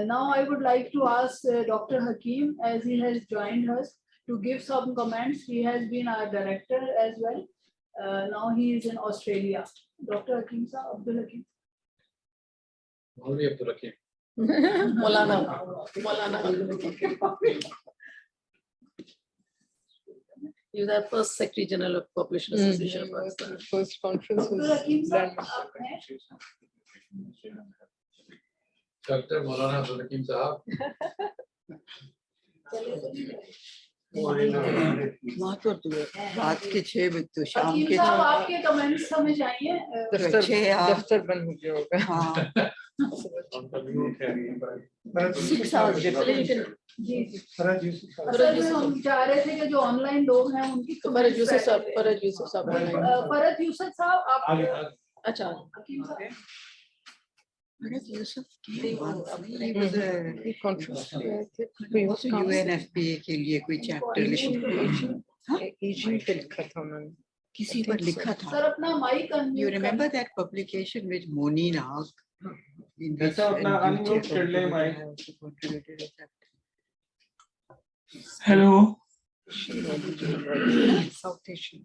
Now I would like to ask Dr. Hakim, as he has joined us, to give some comments. He has been our director as well. Now he is in Australia. Dr. Hakim sir, Abdul Hakim. Only Abdul Hakim. Maulana Abdul Hakim. He was our first Secretary General of Population Association of Pakistan. First conference Abdul was Hakim sir, landmark. आप हैं? Dr. Maulana Abdul Hakim Sahab. रात के 6 बजे तो शाम हकीम के साहब आपके कमेंट्स हमें चाहिए दफ्तर अच्छे यार। दफ्तर बंद हो गया होगा। हाँ Faraj 6 hours difference. जी जी Faraj Yusuf Faraj. असल में हम चाह रहे थे कि जो ऑनलाइन लोग हैं उनकी फरज यूसुफ साहब, फरज यूसुफ साहब। फरज यूसुफ साहब आप अच्छा, हकीम साहब Faraj Yusuf नहीं, came वो once. अब He was a He also UNFPA के लिए कोई चैप्टर लिखा एजिंग पे लिखा था उन्होंने। किसी पर लिखा सर था. अपना mic You unmute remember that publication which Moni asked? In which ऐसा अपना unmute कर ले mic. Hello. South Asian.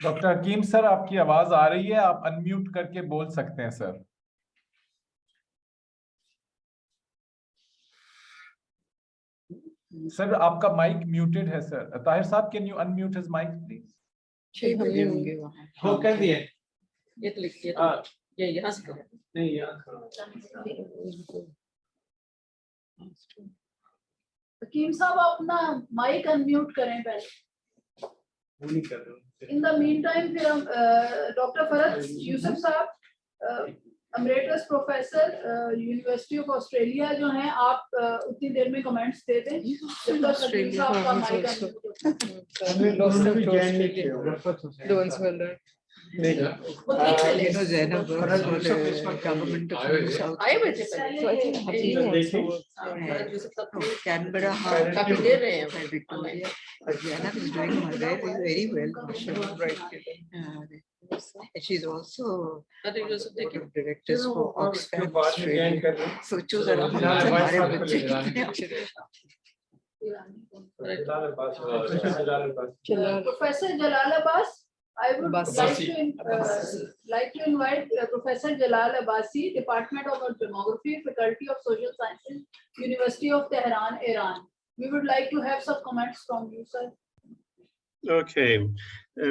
Doctor Hakim sir, आपकी आवाज आ रही है, आप अनम्यूट करके बोल सकते हैं सर। सर आपका माइक म्यूटेड है सर। ताहिर साहब, can you unmute his mic please? हमने होंगे वहाँ। हो कर दिए ये तो लिखिए, ये यहाँ से करो। नहीं यार हकीम साहब अपना माइक अनम्यूट करें पहले। वो नहीं कर रहे इन द मीन टाइम फिर हम डॉक्टर फरज यूसुफ साहब emeritus professor university of Australia जो हैं, आप उतनी देर में कमेंट्स दे दें जब तक हकीम साहब का mic Lost them to Australia. The ones who are learned. You know Zainab works for the government of New South आए बैठे Wales. पहले। So I think Hakeem also works. फरज यूसुफ साहब No, Canberra काफी दे रहे हैं by Victoria. But Zainab is doing very well. mashallah. Right. And she's also फरज Yusuf board देखिए of directors for Oxfam बाद में ज्वाइन Australia. कर रहे सोचो जरा हमारे बच्चे कितने अच्छे हैं। Professor Jalal Abbas I would like to invite Professor Jalal Abbasi, Department of Demography, Faculty of Social Sciences, University of Tehran, Iran. We would like to have some comments from you, sir. Okay,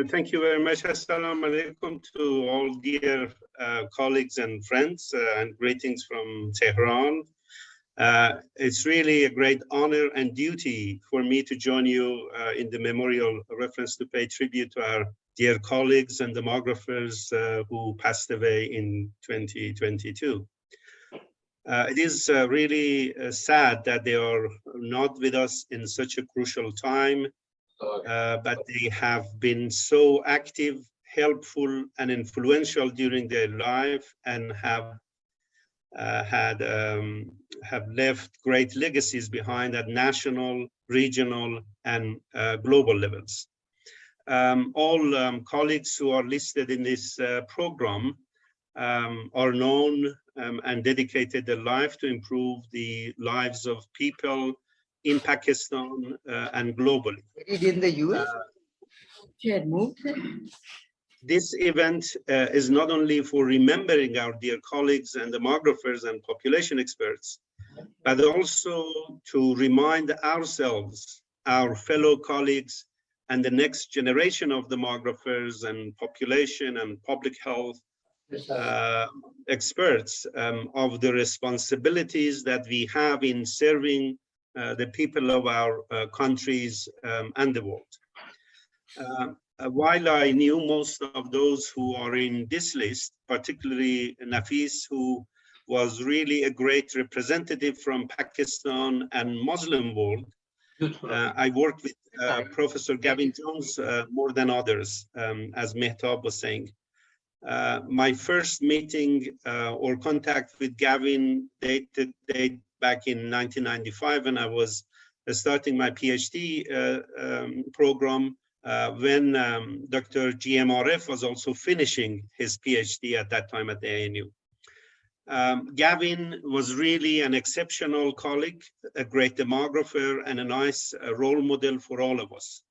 thank you very much. Assalamu alaikum to all dear colleagues and friends, and greetings from Tehran. It's really a great honor and duty for me to join you in the memorial reference to pay tribute to our dear colleagues and demographers who passed away in 2022. It is really sad that they are not with us in such a crucial time, but they have been so active, helpful, and influential during their life, and have left great legacies behind at national, regional, and global levels. All colleagues who are listed in this program are known and dedicated their life to improve the lives of people in Pakistan and globally. In the US? She had moved there? This event is not only for remembering our dear colleagues and demographers and population experts, but also to remind ourselves, our fellow colleagues, and the next generation of demographers and population and public health experts of the responsibilities that we have in serving the people of our countries and the world. While I knew most of those who are in this list, particularly Nafis, who was really a great representative from Pakistan and Muslim world, I worked with Professor Gavin Jones more than others, as Mehtab was saying. My first meeting or contact with Gavin dated back in 1995 when I was starting my PhD program, when Dr. GMRF was also finishing his PhD at that time at the ANU. Gavin was really an exceptional colleague, a great demographer, and a nice role model for all of us.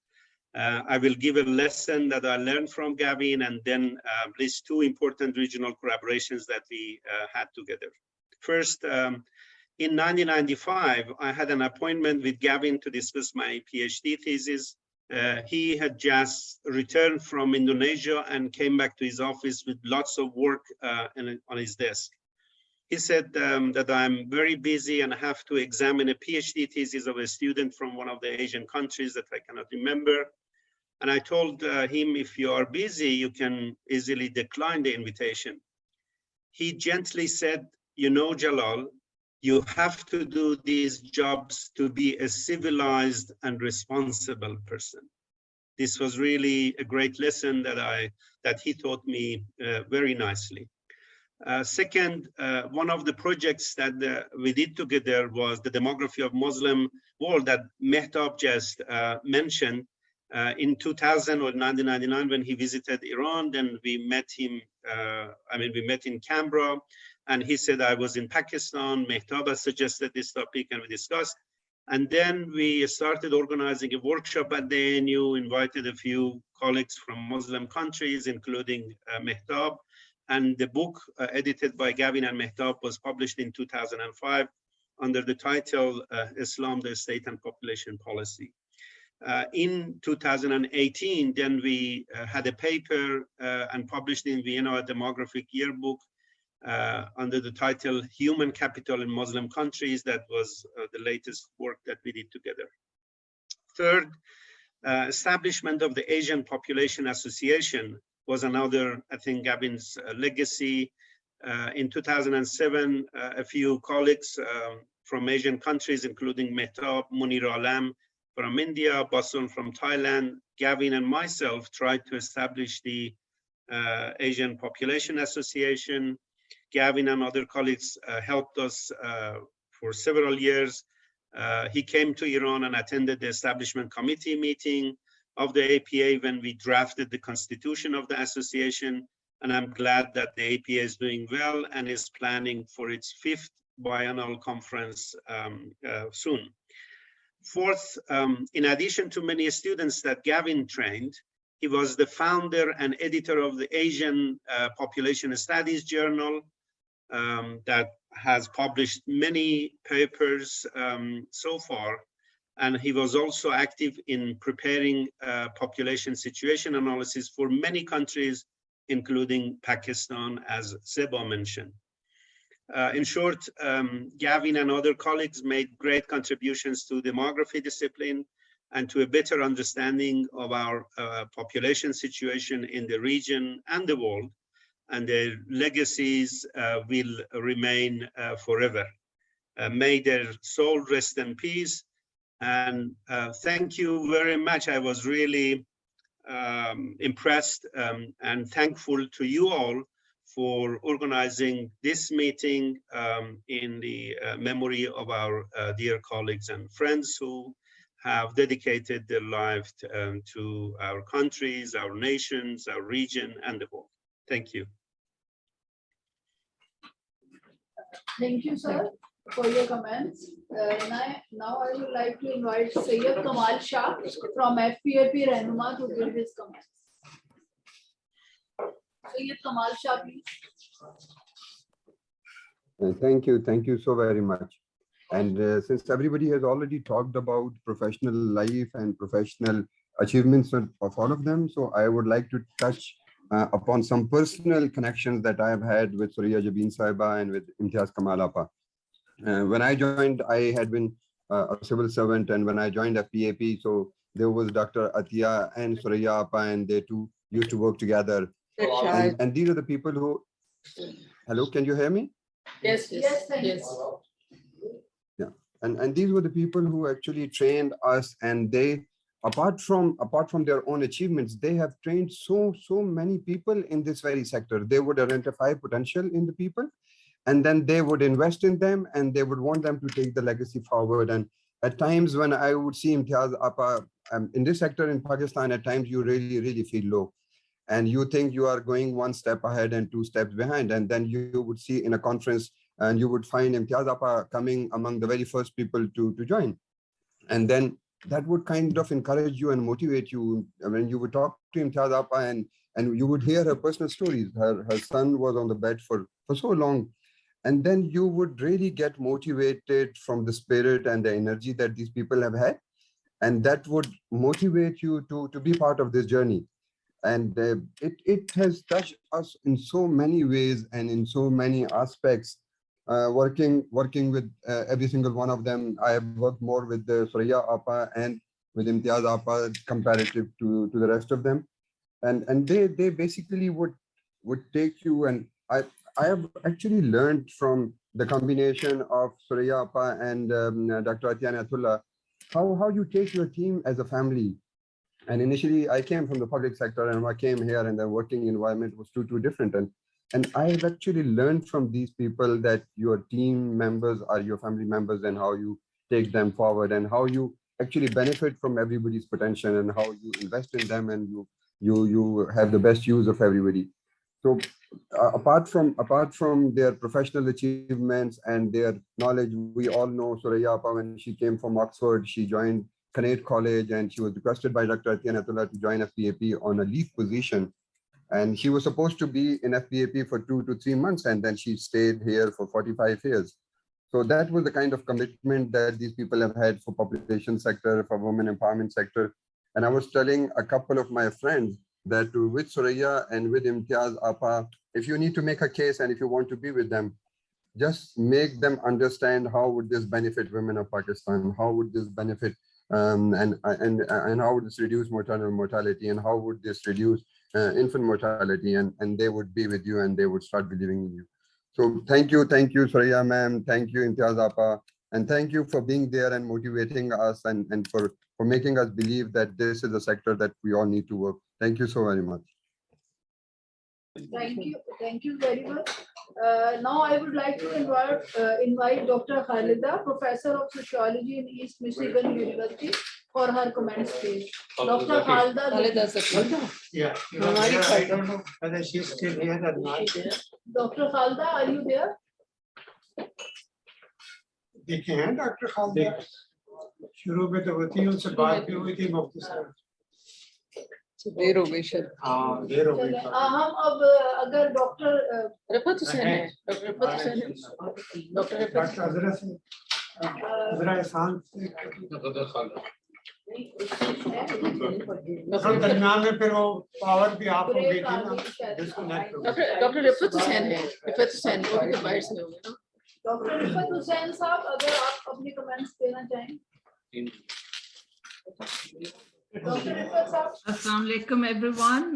I will give a lesson that I learned from Gavin and then list two important regional collaborations that we had together. First, in 1995, I had an appointment with Gavin to discuss my PhD thesis. He had just returned from Indonesia and came back to his office with lots of work on his desk. He said that I'm very busy and have to examine a PhD thesis of a student from one of the Asian countries that I cannot remember. And I told him, if you are busy, you can easily decline the invitation. He gently said, you know, Jalal, you have to do these jobs to be a civilized and responsible person. This was really a great lesson that he taught me very nicely. Second, one of the projects that we did together was the demography of Muslim world that Mehtab just mentioned. In 2000 or 1999, when he visited Iran, then we met him, we met in Canberra, and he said, I was in Pakistan, Mehtab suggested this topic and we discussed. And then we started organizing a workshop at the ANU, invited a few colleagues from Muslim countries, including Mehtab. And the book edited by Gavin and Mehtab was published in 2005 under the title Islam, the State and Population Policy. In 2018, then we had a paper and published in Vienna a demographic yearbook under the title Human Capital in Muslim Countries. That was the latest work that we did together. Third, establishment of the Asian Population Association was another, I think, Gavin's legacy. In 2007, a few colleagues from Asian countries, including Mehtab, Munir Alam from India, Basul from Thailand, Gavin and myself tried to establish the Asian Population Association. Gavin and other colleagues helped us for several years. He came to Iran and attended the establishment committee meeting of the APA when we drafted the constitution of the association. And I'm glad that the APA is doing well and is planning for its 5th biennial conference soon. Fourth, in addition to many students that Gavin trained, he was the founder and editor of the Asian Population Studies Journal that has published many papers so far. And he was also active in preparing population situation analysis for many countries, including Pakistan, as Seba mentioned. In short, Gavin and other colleagues made great contributions to demography discipline and to a better understanding of our population situation in the region and the world, and their legacies will remain forever. May their soul rest in peace. And thank you very much. I was really impressed and thankful to you all for organizing this meeting in the memory of our dear colleagues and friends who have dedicated their life to our countries, our nations, our region, and the world. Thank you. Thank you, sir, for your comments. Now I would like to invite Sayyid Kamal Shah from FPAP Rehnuma to give his comments. Sayyid Kamal Shah, please. Thank you so very much. And since everybody has already talked about professional life and professional achievements of all of them, so I would like to touch upon some personal connections that I have had with Surya Jabin Saiba and with Imtiaz Kamal Appa. When I joined, I had been a civil servant, and when I joined FPAP, so there was Dr. Atiya and Surya Appa, and they two used to work together. And these are the people who, hello, can you hear me? Yes, yes, yes. Yeah, and these were the people who actually trained us, and they, apart from their own achievements, they have trained so many people in this very sector. They would identify potential in the people, and then they would invest in them, and they would want them to take the legacy forward. And at times when I would see Imtiaz Appa in this sector in Pakistan, at times you really feel low. And you think you are going one step ahead and two steps behind. And then you would see in a conference and you would find Imtiaz Appa coming among the very first people to join. And then that would kind of encourage you and motivate you. I mean, you would talk to Imtiaz Appa and you would hear her personal stories. Her son was on the bed for so long. And then you would really get motivated from the spirit and the energy that these people have had. And that would motivate you to be part of this journey. And it has touched us in so many ways and in so many aspects working with every single one of them. I have worked more with the Suraya Apa and with Imtiaz Apa comparative to the rest of them. And they basically would take you, and I have actually learned from the combination of Suraya Apa and Dr. Atiya Natullah, how you take your team as a family. And initially I came from the public sector, and when I came here, and the working environment was too different. And I've actually learned from these people that your team members are your family members, and how you take them forward, and how you actually benefit from everybody's potential, and how you invest in them, and you have the best use of everybody. So apart from their professional achievements and their knowledge, we all know Suraya Apa, when she came from Oxford, she joined Canate College, and she was requested by Dr. Atiya Natullah to join FPAP on a leave position. And she was supposed to be in FPAP for 2 to 3 months, and then she stayed here for 45 years. So that was the kind of commitment that these people have had for population sector, for women empowerment sector. And I was telling a couple of my friends that with Suraya and with Imtiaz Apa, if you need to make a case and if you want to be with them, just make them understand how would this benefit women of Pakistan, how would this benefit and how would this reduce maternal mortality, and how would this reduce infant mortality, and they would be with you, and they would start believing in you. So thank you, Suraya ma'am, thank you Imtiaz Apa, and thank you for being there and motivating us, and for making us believe that this is a sector that we all need to work. Thank you so very much. Thank you very much. Now I would like to invite Dr. Khalida, Professor of Sociology in East Michigan University, for her comments, please. Dr. Khalida. Yeah, I don't know whether she's still here or not. Dr. Khalida, are you there? देखे हैं doctor Khaleda शुरू में तो होती है उनसे बात भी हुई थी मुफ्ती साहब देर हो गई शायद हाँ देर हो गई हम अब अगर डॉक्टर रिफत हुसैन है डॉक्टर अजरा से अजरा एहसान दरमियान में फिर वो पावर भी आप हो गई थी ना डिस्कनेक्ट डॉक्टर रिफत हुसैन है रिफत हुसैन वो भी बाहर से हो गए ना डॉक्टर रिफत हुसैन साहब अगर आप अपने कमेंट्स देना चाहें Assalamu alaikum, everyone.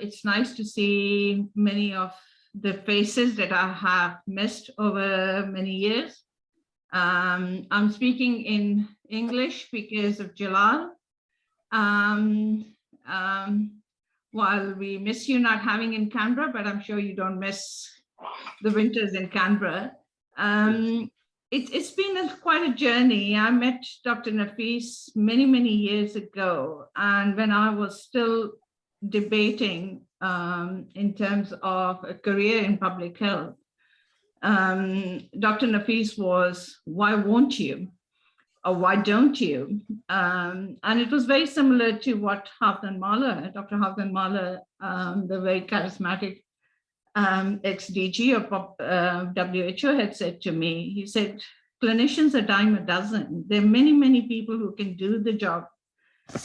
It's nice to see many of the faces that I have missed over many years. I'm speaking in English because of Jalal. While we miss you not having in Canberra, but I'm sure you don't miss the winters in Canberra. It's been quite a journey. I met Dr. Nafis many years ago, and when I was still debating in terms of a career in public health, Dr. Nafis was, why won't you? Or why don't you? And it was very similar to what Dr. Hafdan Mala, the very charismatic ex-DG of WHO had said to me. He said, clinicians are dime a dozen. There are many people who can do the job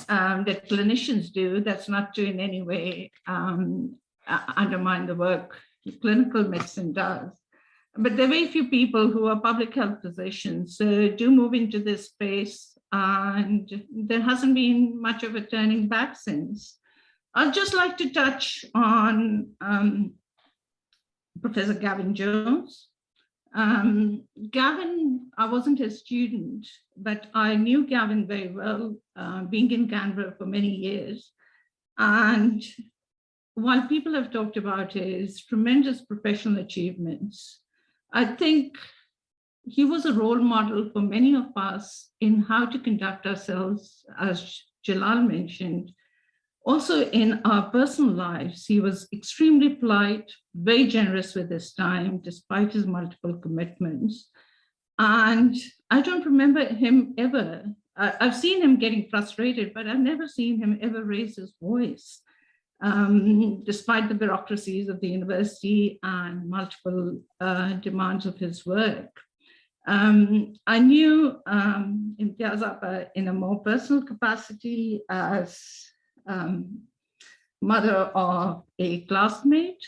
that clinicians do. That's not to in any way undermine the work clinical medicine does. But there are very few people who are public health physicians do move into this space, and there hasn't been much of a turning back since. I'd just like to touch on Professor Gavin Jones. Gavin, I wasn't his student, but I knew Gavin very well, being in Canberra for many years. And while people have talked about his tremendous professional achievements, I think he was a role model for many of us in how to conduct ourselves, as Jalal mentioned. Also in our personal lives, he was extremely polite, very generous with his time, despite his multiple commitments. And I don't remember him ever, I've seen him getting frustrated, but I've never seen him ever raise his voice, despite the bureaucracies of the university and multiple demands of his work. I knew Imtiaz Apa in a more personal capacity as mother of a classmate,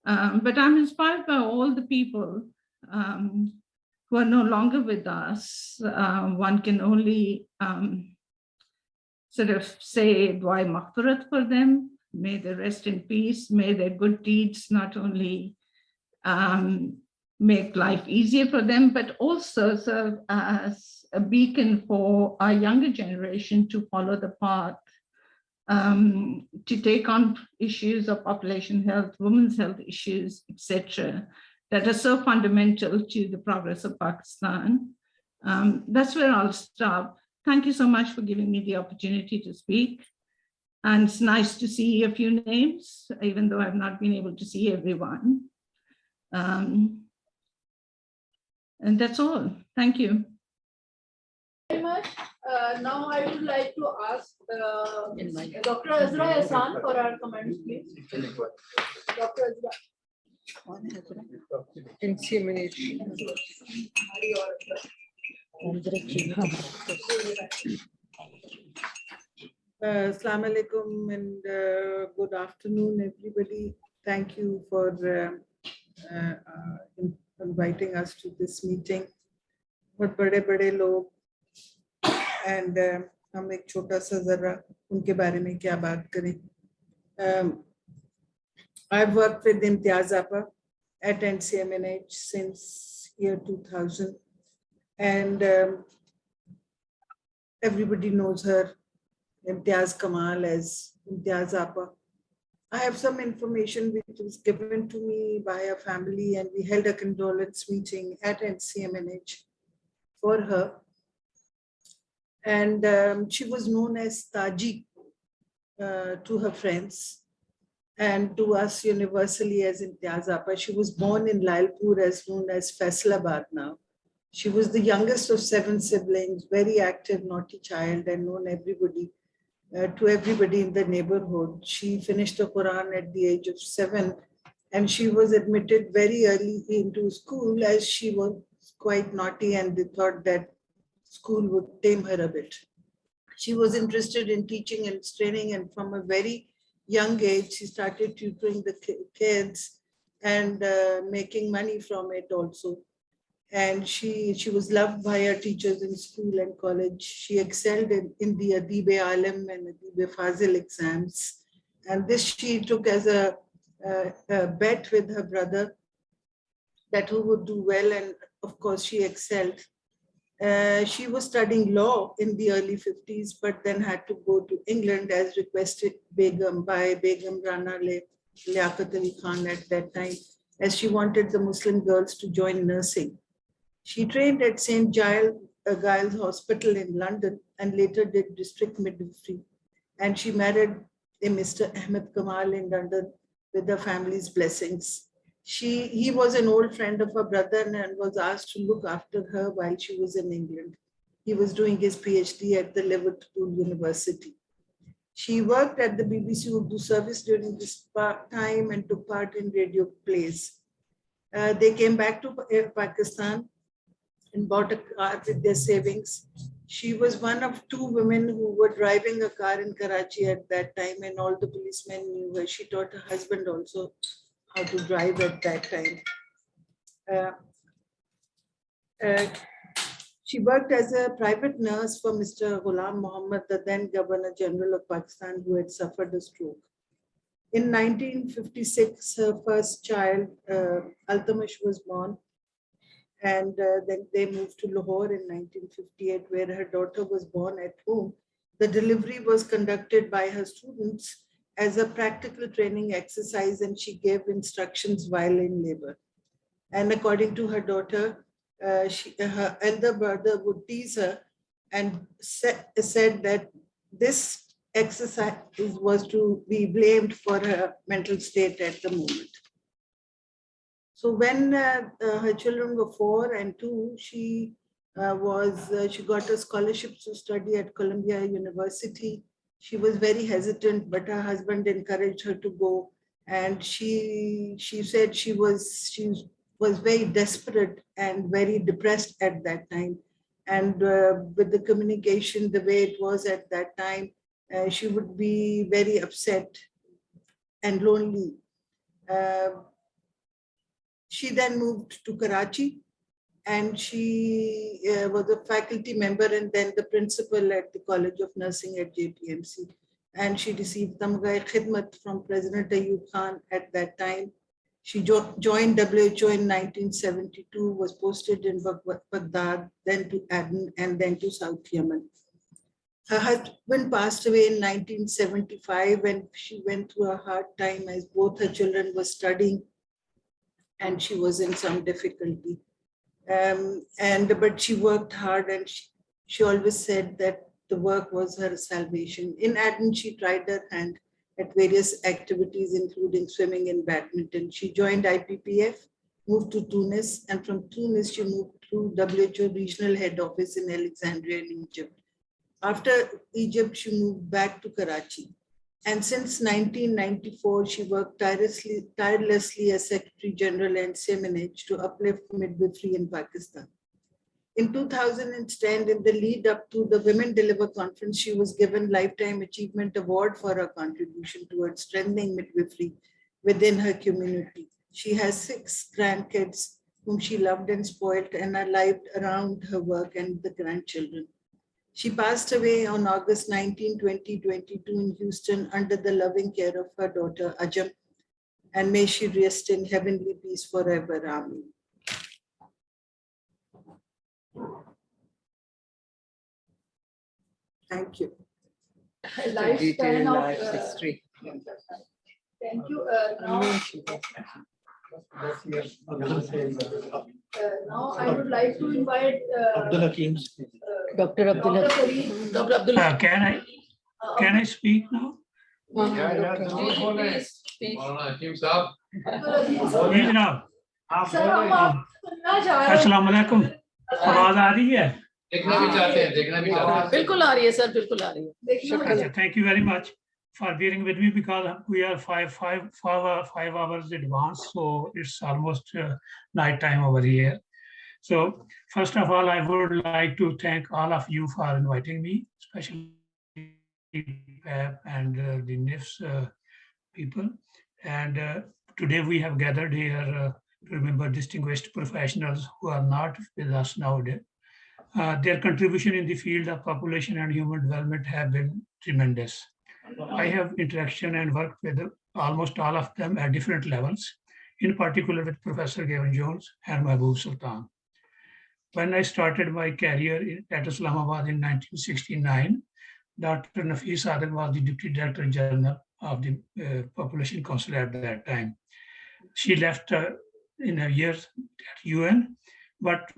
but I'm inspired by all the people who are no longer with us. One can only sort of say dua maghfirat for them. May they rest in peace. May their good deeds not only make life easier for them, but also serve as a beacon for our younger generation to follow the path, to take on issues of population health, women's health issues, etc., that are so fundamental to the progress of Pakistan. That's where I'll stop. Thank you so much for giving me the opportunity to speak. And it's nice to see a few names, even though I've not been able to see everyone. And that's all. Thank you. Very much. Now I would like to ask Dr. Azra Hassan for our comments, please. Dr. Azra. Insemination. Assalamu alaikum and good afternoon, everybody. Thank you for inviting us to this meeting. बहुत बड़े-बड़े लोग and हम एक छोटा सा जरा उनके बारे में क्या बात करें. I've worked with Imtiaz Appa at NCMNH since year 2000 and everybody knows her, Imtiaz Kamal, as Imtiaz Appa. I have some information which was given to me by a family and we held a condolence meeting at NCMNH for her. And she was known as Taji to her friends and to us universally as Imtiaz Appa. She was born in Lalpur, as known as Faisalabad now. She was the youngest of 7 siblings, very active, naughty child, and known to everybody in the neighborhood. She finished the Quran at the age of 7, and she was admitted very early into school as she was quite naughty, and they thought that school would tame her a bit. She was interested in teaching and training, and from a very young age, she started tutoring the kids and making money from it also. And she was loved by her teachers in school and college. She excelled in the Adib-e-Alim and Adib-e-Fazil exams. And this she took as a bet with her brother that who would do well. And of course, she excelled. She was studying law in the early 50s, but then had to go to England as requested by Begum Rana Liaquat Ali Khan at that time, as she wanted the Muslim girls to join nursing. She trained at St. Giles Hospital in London and later did district midwifery. And she married a Mr. Ahmed Kamal in London with her family's blessings. He was an old friend of her brother and was asked to look after her while she was in England. He was doing his PhD at the Liverpool University. She worked at the BBC Urdu service during this time and took part in radio plays. They came back to Pakistan and bought a car with their savings. She was one of 2 women who were driving a car in Karachi at that time, and all the policemen knew her. She taught her husband also how to drive at that time. She worked as a private nurse for Mr. Ghulam Mohammad, the then Governor General of Pakistan, who had suffered a stroke. In 1956, her first child, Altamash, was born. And then they moved to Lahore in 1958, where her daughter was born at home. The delivery was conducted by her students as a practical training exercise, and she gave instructions while in labor. And according to her daughter, her elder brother would tease her and said that this exercise was to be blamed for her mental state at the moment. So when her children were 4 and 2, she got a scholarship to study at Columbia University. She was very hesitant, but her husband encouraged her to go. And she said she was very desperate and very depressed at that time. And with the communication, the way it was at that time, she would be very upset and lonely. She then moved to Karachi, and she was a faculty member and then the principal at the College of Nursing at JPMC. And she received Tamgha Khidmat from President Ayub Khan at that time. She joined WHO in 1972, was posted in Baghdad, then to Aden, and then to South Yemen. Her husband passed away in 1975 and she went through a hard time as both her children were studying and she was in some difficulty. But she worked hard and she always said that the work was her salvation. In Aden, she tried her hand at various activities, including swimming and badminton. She joined IPPF, moved to Tunis, and from Tunis, she moved to WHO regional head office in Alexandria in Egypt. After Egypt, she moved back to Karachi. And since 1994, she worked tirelessly as Secretary General and Seminage to uplift midwifery in Pakistan. In 2010, in the lead up to the Women Deliver Conference, she was given Lifetime Achievement Award for her contribution towards strengthening midwifery within her community. She has 6 grandkids whom she loved and spoiled and are lived around her work and the grandchildren. She passed away on August 19, 2022 in Houston under the loving care of her daughter Ajam, and may she rest in heavenly peace forever. Amen. Thank you. Lifespan of history. thank you. Now I would like to invite Dr. Abdullah. Dr. Abdullah. Can I speak now? अस्सलाम वालेकुम आवाज आ रही है बिल्कुल आ रही है sir बिल्कुल आ रही है Thank you very much for bearing with me because we are five hours advance, so it's almost night time over here. So first of all, I would like to thank all of you for inviting me, especially PAP and the NIFS people. And today we have gathered here to remember distinguished professionals who are not with us nowadays. Their contribution in the field of population and human development have been tremendous. I have interaction and worked with almost all of them at different levels, in particular with Professor Gavin Jones and Mahbub Sultan. When I started my career at Islamabad in 1969, Dr. Nafis I Sadik was the Deputy Director General of the Population Council at that time. She left in a year at UN, but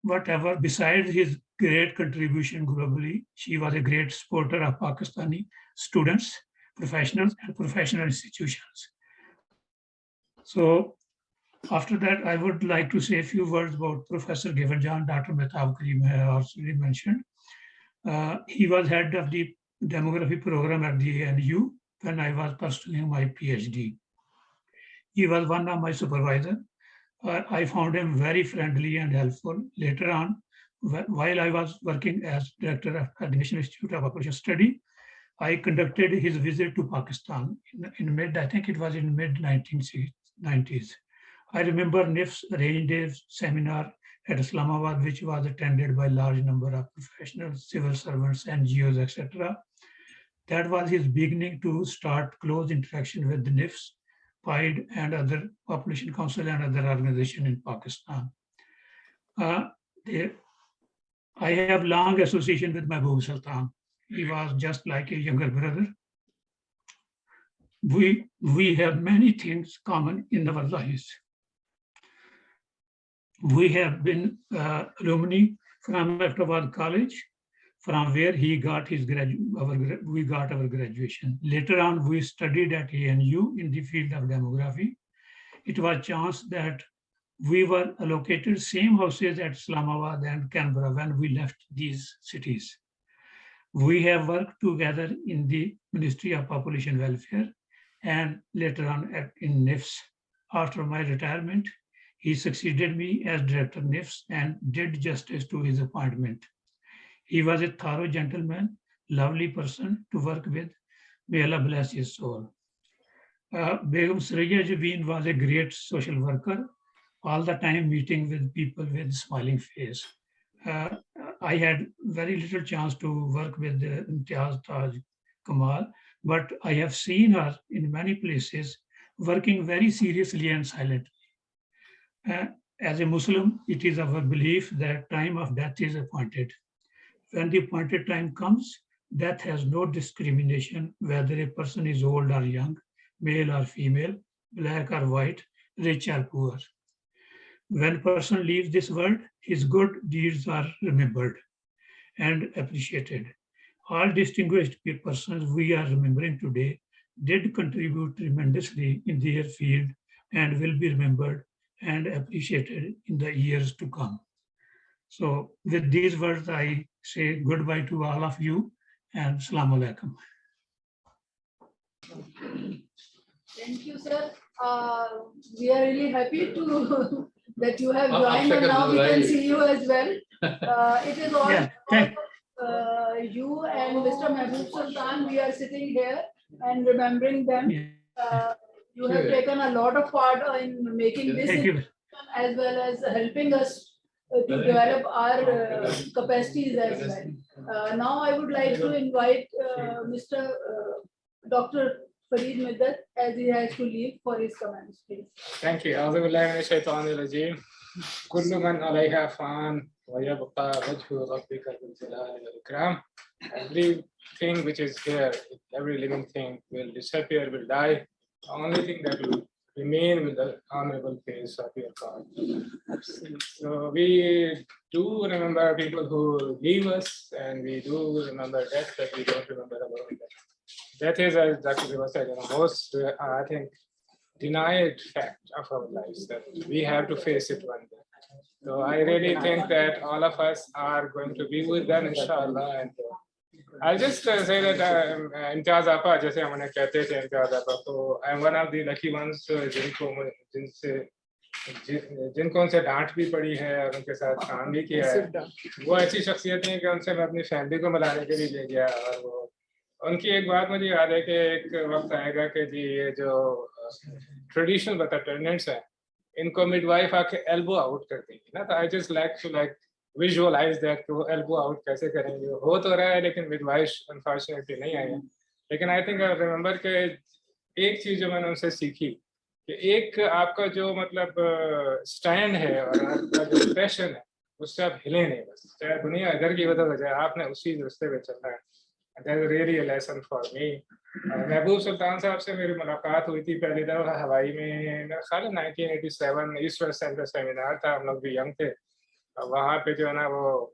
whatever, besides his great contribution globally, she was a great supporter of Pakistani students, professionals, and professional institutions. So after that, I would like to say a few words about Professor Gavin John. Dr. Mehtab Karim also mentioned. He was head of the demography program at the ANU when I was pursuing my PhD. He was one of my supervisors. I found him very friendly and helpful. Later on, while I was working as director at the National Institute of Population Study, I conducted his visit to Pakistan I think it was in mid-1990s. I remember NIFS arranged a seminar at Islamabad, which was attended by a large number of professionals, civil servants, NGOs, etc. That was his beginning to start close interaction with the NIFS, PIDE, and other Population Council and other organizations in Pakistan. I have long association with Mahbub Sultan. He was just like a younger brother. We have many things common in our lives. We have been alumni from Ahmedabad College, from where he got his we got our graduation. Later on, we studied at ANU in the field of demography. It was chance that we were allocated same houses at Islamabad and Canberra when we left these cities. We have worked together in the Ministry of Population Welfare and later on in NIFS. After my retirement, he succeeded me as Director NIFS and did justice to his appointment. He was a thorough gentleman, lovely person to work with. May Allah bless his soul. Begum Surya Jabin was a great social worker, all the time meeting with people with smiling face. I had very little chance to work with Imtiaz Taj Kamal, but I have seen her in many places working very seriously and silently. As a Muslim, it is our belief that time of death is appointed. When the appointed time comes, death has no discrimination whether a person is old or young, male or female, black or white, rich or poor. When a person leaves this world, his good deeds are remembered and appreciated. All distinguished persons we are remembering today did contribute tremendously in their field and will be remembered and appreciated in the years to come. So with these words, I say goodbye to all of you and Assalamu alaikum. Thank you, sir. We are really happy to that you have joined and now we can see you as well. It is all you and Mr. Mahbub Sultan. We are sitting here and remembering them. You have taken a lot of part in making this as well as helping us to develop our capacities as well. Now I would like to invite Mr. Dr. Farid Middat as he has to leave for his comments, please. Thank you. أعوذ بالله من الشيطان الرجيم. كل من عليها فان ويبقى وجه ربك ذو الجلال والإكرام. Everything which is here, every living thing will disappear, will die. The only thing that will remain with the honorable face of your God. So we do remember people who leave us, and we do remember death, but we don't remember our own death. That is, as Dr. Deva said, most, I think, denied fact of our lives, that we have to face it one day. So I really think that all of us are going to be with them, inshallah. And I'll just say that Imtiaz Apa, जैसे हमने कहते थे Imtiaz Apa, so I'm one of the lucky ones जिनको उनसे डांट भी पड़ी है और उनके साथ काम भी किया है. वो ऐसी शख्सियत है कि उनसे मैं अपनी फैमिली को मिलाने के लिए ले गया, और वो उनकी एक बात मुझे याद है कि एक वक्त आएगा कि जी ये जो ट्रेडिशनल अटेंडेंट्स हैं इनको मिडवाइफ आके एल्बो आउट कर देंगी ना. तो I just like to visualise that कि वो एल्बो आउट कैसे करेंगे. हो तो रहा है लेकिन मिडवाइफ अनफॉर्चुनेटली नहीं आई है. लेकिन आई थिंक आई रिमेंबर के एक चीज़ जो मैंने उनसे सीखी कि एक आपका जो मतलब स्टैंड है और आपका जो पैशन है उससे आप हिले नहीं, बस चाहे दुनिया इधर की वजह हो जाए आपने उसी रास्ते पे चलना है. That is really a lesson for me. महबूब सुल्तान साहब से मेरी मुलाकात हुई थी पहली दफ़ा हवाई में, मेरा ख्याल है 1987 ईस्ट वेस्ट सेंटर सेमिनार था. हम लोग भी यंग थे. वहाँ पे जो है ना वो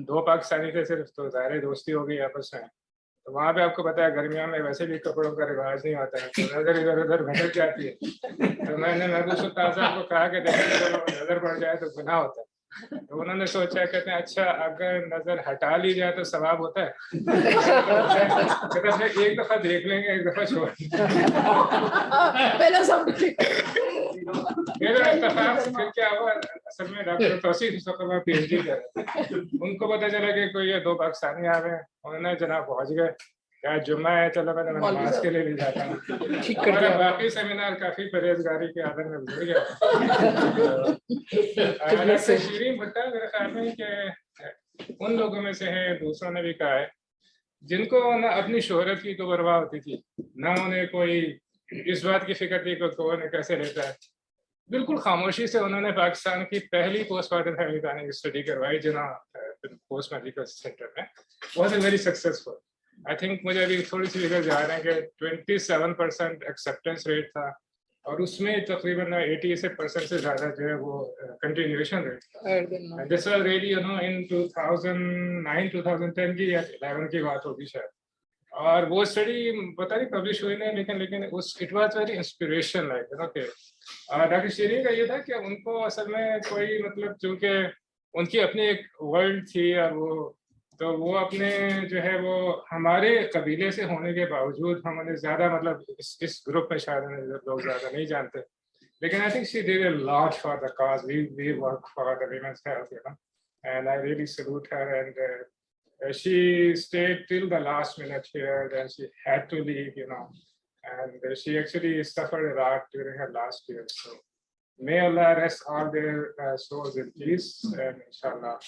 दो पाकिस्तानी थे सिर्फ, तो ज़ाहिर दोस्ती हो गई आपस में. तो वहाँ पे आपको पता है गर्मियों में वैसे भी कपड़ों का रिवाज नहीं होता है, तो नज़र इधर उधर भटक जाती है. तो मैंने महबूब सुल्तान साहब को कहा कि देखो नज़र पड़ जाए तो गुनाह होता है. तो उन्होंने सोचा, कहते हैं अच्छा अगर नजर हटा ली जाए तो सवाब होता है. कहते हैं एक दफा देख लेंगे, एक दफा छोड़. फिर क्या हुआ, असल में डॉक्टर तौसीफ उस वक्त पीएचडी कर रहे थे. उनको पता चला कि कोई ये दो पाकिस्तानी आ गए. उन्होंने जनाब पहुंच गए, क्या जुम्मा है, चलो मैं नमाज के लिए भी जाता हूँ. हमारा बाकी सेमिनार काफी परहेजगारी के आदर में गुजर गया. शीरीन भट्टा मेरे ख्याल में कि उन लोगों में से है, दूसरों ने भी कहा है, जिनको ना अपनी शोहरत की तो परवाह होती थी, ना उन्हें कोई इस बात की फिक्र थी कि कौन कैसे रहता है. बिल्कुल खामोशी से उन्होंने पाकिस्तान की पहली पोस्टमार्टम फैमिली प्लानिंग स्टडी करवाई जिना पोस्ट मेडिकल सेंटर में. Was a very successful. I think मुझे अभी थोड़ी सी फिगर जा रहे हैं कि 27% एक्सेप्टेंस रेट था, और उसमें तकरीबन 80% से ज़्यादा जो है वो कंटिन्यूएशन रेट था. This was really you know इन 2009-2010 की या 11 की बात होगी शायद. और वो स्टडी पता नहीं पब्लिश हुई नहीं, लेकिन उस it was very inspiration like you know के डॉक्टर शीरी का ये था कि उनको असल में कोई मतलब चूँकि उनकी अपनी एक वर्ल्ड थी, और वो अपने जो है वो हमारे कबीले से होने के बावजूद हम उन्हें ज़्यादा मतलब इस ग्रुप में शायद लोग ज़्यादा नहीं जानते, लेकिन I think she did a lot for the cause. We work for the women's health, you know, and I really salute her. And she stayed till the last minute here, then she had to leave, you know. and she actually suffered a lot during her last year. So may Allah rest all their souls in peace, and inshallah,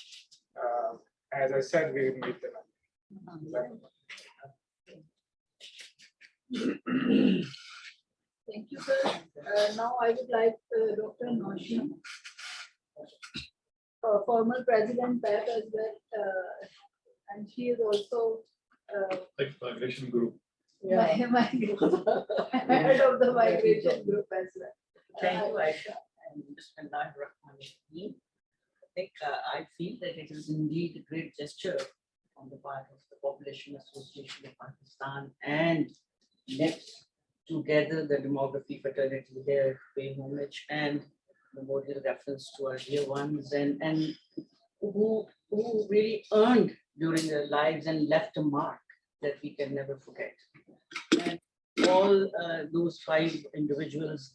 as I said, we will meet them. Thank you, sir. Now I would like Dr. Nosheen, former president PAP as well, and she is also Like migration group. head of the migration group as well. Thank you, Aisha, and Bismillahirrahmanirrahim. I think I feel that it is indeed a great gesture on the part of the Population Association of Pakistan and NEPS to gather the demography fraternity here, paying homage and memorial reference to our dear ones and who really earned during their lives and left a mark that we can never forget. And all those 5 individuals,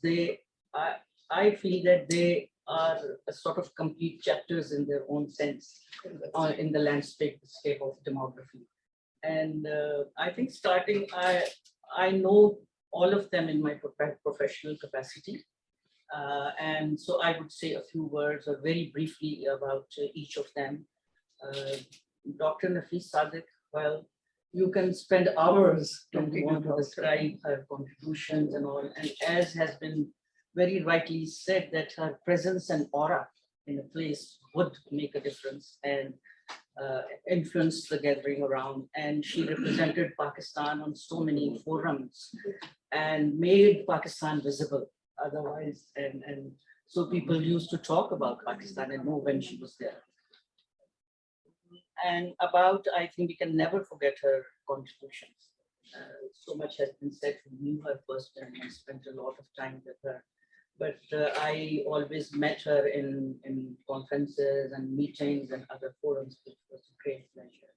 I feel that they are a sort of complete chapters in their own sense in the landscape of demography. And I think starting, I know all of them in my professional capacity. And so I would say a few words or very briefly about each of them. Dr. Nafis Sadik, well, you can spend hours talking to describe her contributions and all. And as has been very rightly said, that her presence and aura in a place would make a difference and influence the gathering around. And she represented Pakistan on so many forums and made Pakistan visible otherwise. And so people used to talk about Pakistan and know when she was there. And I think we can never forget her contributions. So much has been said. We knew her personally and spent a lot of time with her. But I always met her in conferences and meetings and other forums, which was a great pleasure.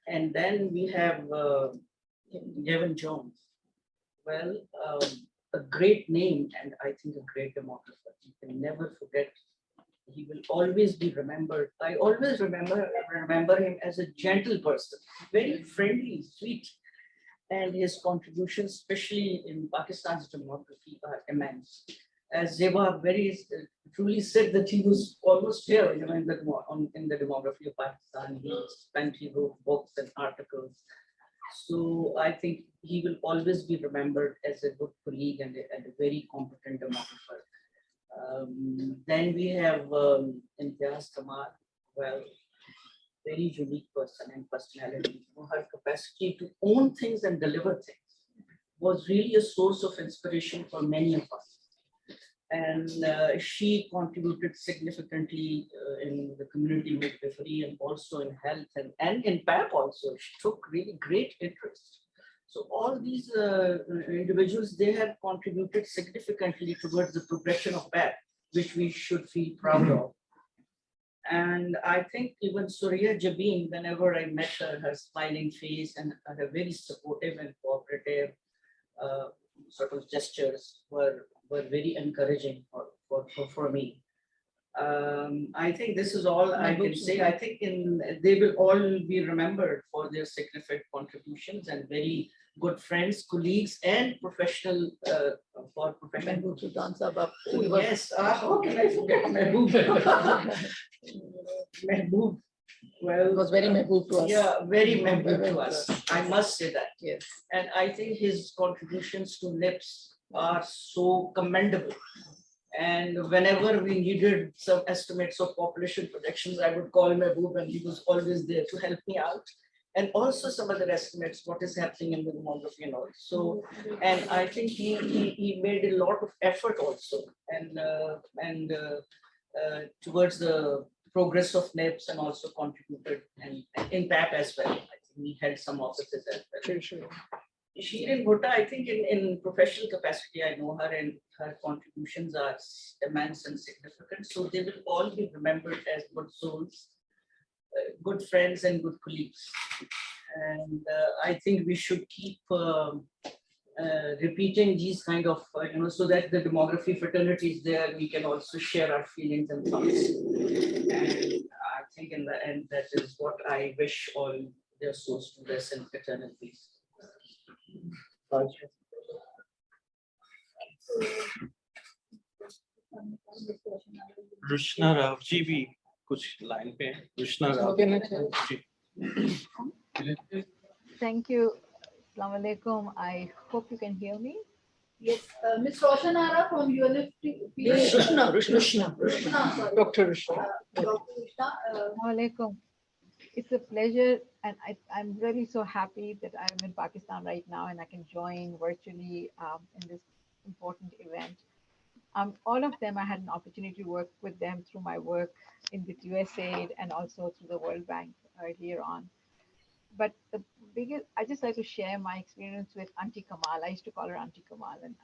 And then we have Gavin Jones. Well, a great name and I think a great demographer. You can never forget. He will always be remembered. I always remember him as a gentle person, very friendly, sweet. And his contributions, especially in Pakistan's demography, are immense. As Zeba very truly said that he was almost here, in the demography of Pakistan. He wrote books and articles. So I think he will always be remembered as a good colleague and a very competent demographer. Then we have Imtiaz Kamal, well, very unique person and personality. Her capacity to own things and deliver things was really a source of inspiration for many of us. And she contributed significantly in the community midwifery and also in health and in PAP also. She took really great interest. So all these individuals, they have contributed significantly towards the progression of PAP, which we should feel proud of. And I think even Surya Jabin, whenever I met her, her smiling face and her very supportive and cooperative sort of gestures were very encouraging for me. I think this is all I can say. I think they will all be remembered for their significant contributions and very good friends, colleagues, and professional for professional. Oh, yes, how can I forget Mehboob? Mehboob. Well, it was very Mehboob to us. Yeah, very Mehboob to us. I must say that. Yes. And I think his contributions to NIPS are so commendable. And whenever we needed some estimates of population projections, I would call Mehboob and he was always there to help me out. And also some other estimates, what is happening in the demography and all. So, and I think he made a lot of effort also and towards the progress of NIPS and also contributed and in PAP as well. I think he held some offices as well. Sure. Shirin Bhutta, I think in professional capacity, I know her and her contributions are immense and significant. So they will all be remembered as good souls, good friends and good colleagues. And I think we should keep repeating these kind of, so that the demography fraternity is there, we can also share our feelings and thoughts. And I think in the end, that is what I wish all their souls to rest in eternal peace. Rushna Rao ji भी कुछ line पे हैं। रुशना राव जी। Thank you. Assalamu alaikum. I hope you can hear me. Yes, Ms. Roshan Ara from UNFPA. Rushna. Dr. Rushna. Dr. Rushna. Assalamu alaikum. It's a pleasure, and I'm really so happy that I'm in Pakistan right now and I can join virtually in this important event. All of them, I had an opportunity to work with them through my work in the USAID and also through the World Bank earlier on. But the biggest, I just like to share my experience with Auntie Kamal. I used to call her Auntie Kamal, and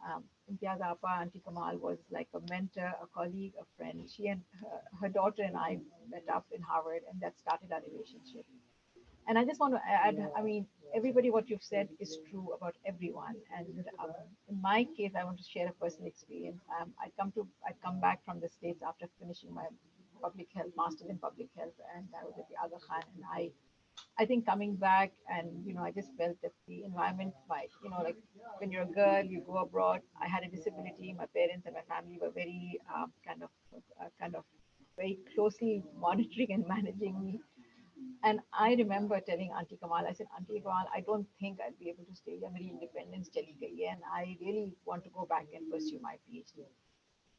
Imtiaz Appa, Auntie Kamal was like a mentor, a colleague, a friend. She and her daughter and I met up in Harvard, and that started our relationship. And I just want to add, I mean, everybody, what you've said is true about everyone. And in my case, I want to share a personal experience. I come back from the States after finishing my public health, master's in public health, and I was at the Aga Khan, and I think coming back and, I just felt that the environment, like when you're a girl, you go abroad. I had a disability. My parents and my family were very kind of very closely monitoring and managing me. And I remember telling Auntie Kamal, I said, Auntie Kamal, I don't think I'll be able to stay here. My independence chali gayi, and I really want to go back and pursue my PhD.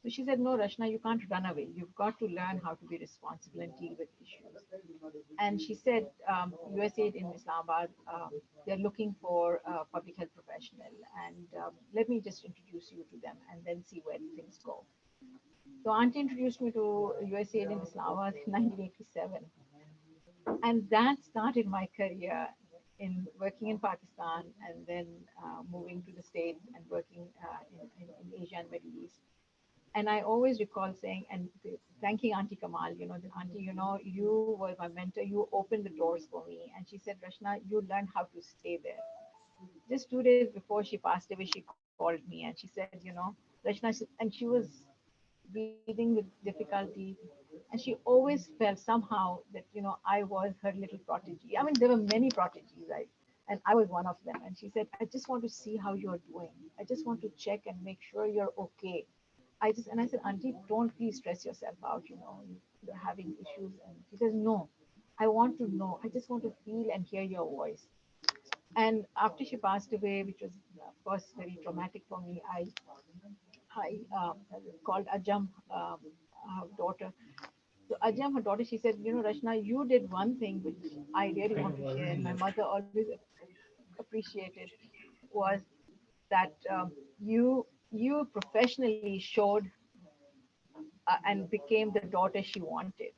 So she said, no, Rashna, you can't run away. You've got to learn how to be responsible and deal with issues. And she said, USAID in Islamabad, they're looking for a public health professional. And let me just introduce you to them and then see where things go. So Auntie introduced me to USAID in Islamabad in 1987. And that started my career in working in Pakistan and then moving to the States and working in Asia and Middle East. And I always recall saying and thanking Auntie Kamal, Auntie, you were my mentor, you opened the doors for me. And she said, Rashna, you learned how to stay there. Just 2 days before she passed away, she called me and she said, Rashna, and she was breathing with difficulty. And she always felt somehow that, I was her little prodigy. I mean, there were many prodigies, right? And I was one of them. And she said, I just want to see how you're doing. I just want to check and make sure you're okay. I said, Auntie, don't please stress yourself out, you're having issues. And she says, no, I want to know. I just want to feel and hear your voice. And after she passed away, which was, of course, very traumatic for me, I called Ajam, her daughter. So Ajam, her daughter, she said, Rashna, you did one thing which I really want to share. And my mother always appreciated was that you professionally showed and became the daughter she wanted.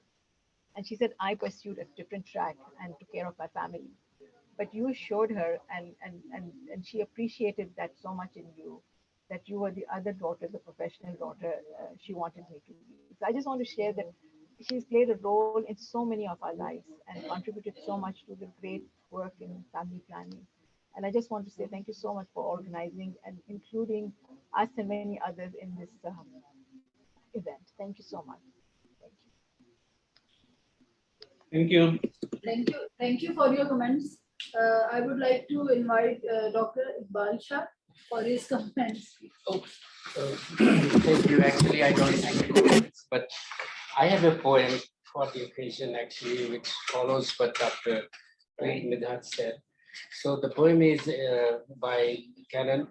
And she said, I pursued a different track and took care of my family. But you showed her and she appreciated that so much in you, that you were the other daughter, the professional daughter she wanted me to be. So I just want to share that she's played a role in so many of our lives and contributed so much to the great work in family planning. And I just want to say thank you so much for organizing and including us and many others in this event. Thank you so much. Thank you. Thank you. Thank you for your comments. I would like to invite Dr. Iqbal Shah for his comments. Oh, thank you. Actually, I don't have any comments, but I have a poem for the occasion, actually, which follows what Dr. Nidhat said. So the poem is by Canon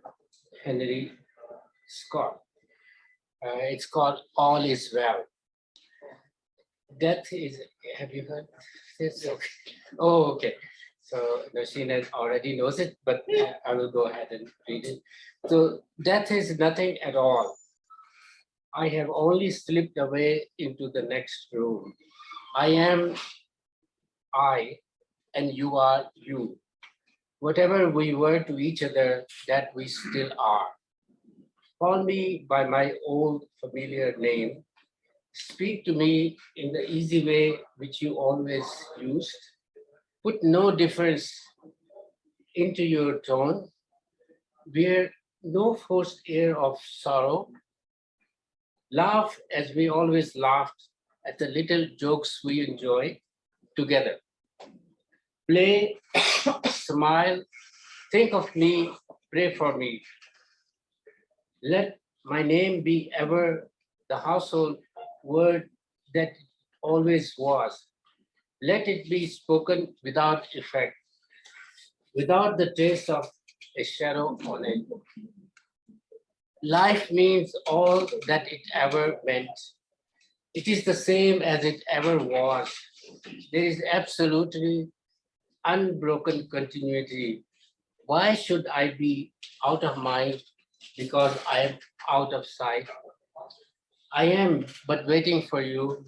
Henry Scott. It's called All Is Well. Death is, have you heard this? Okay. Oh, okay. So Nashina already knows it, but I will go ahead and read it. So death is nothing at all. I have only slipped away into the next room. I am I, and you are you. Whatever we were to each other, that we still are. Call me by my old familiar name. Speak to me in the easy way which you always used. Put no difference into your tone. Wear no forced air of sorrow. Laugh as we always laughed at the little jokes we enjoy together. Play, smile, think of me pray for me. Let my name be ever the household word that it always was. Let it be spoken without effect, without the trace of a shadow on it. Life means all that it ever meant. It is the same as it ever was. There is absolutely unbroken continuity. Why should I be out of mind because I am out of sight? I am but waiting for you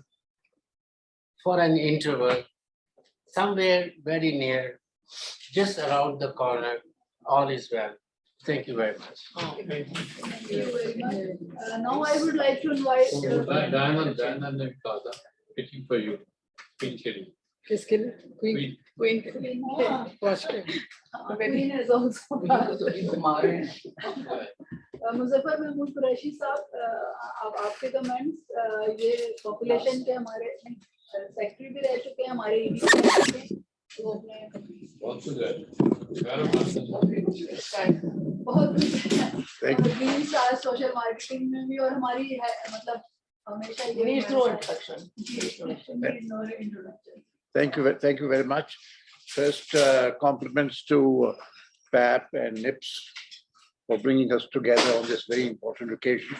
for an interval, somewhere very near, just around the corner. All is well. Thank you very much. Thank you very much. Now I would like to invite. Diamond and Kaza, waiting for you. Queen Cherry. किसके लिए? Queen. Queen. Watch it. Queen is also. Muzaffar Mahmood Qureshi साहब, अब आपके comments, ये population के हमारे secretary भी रह चुके हैं हमारे तो अपने बहुत सोशल मार्केटिंग में भी और हमारी है मतलब हमेशा ये Thank you very much. First, compliments to PAP and NIPS for bringing us together on this very important occasion.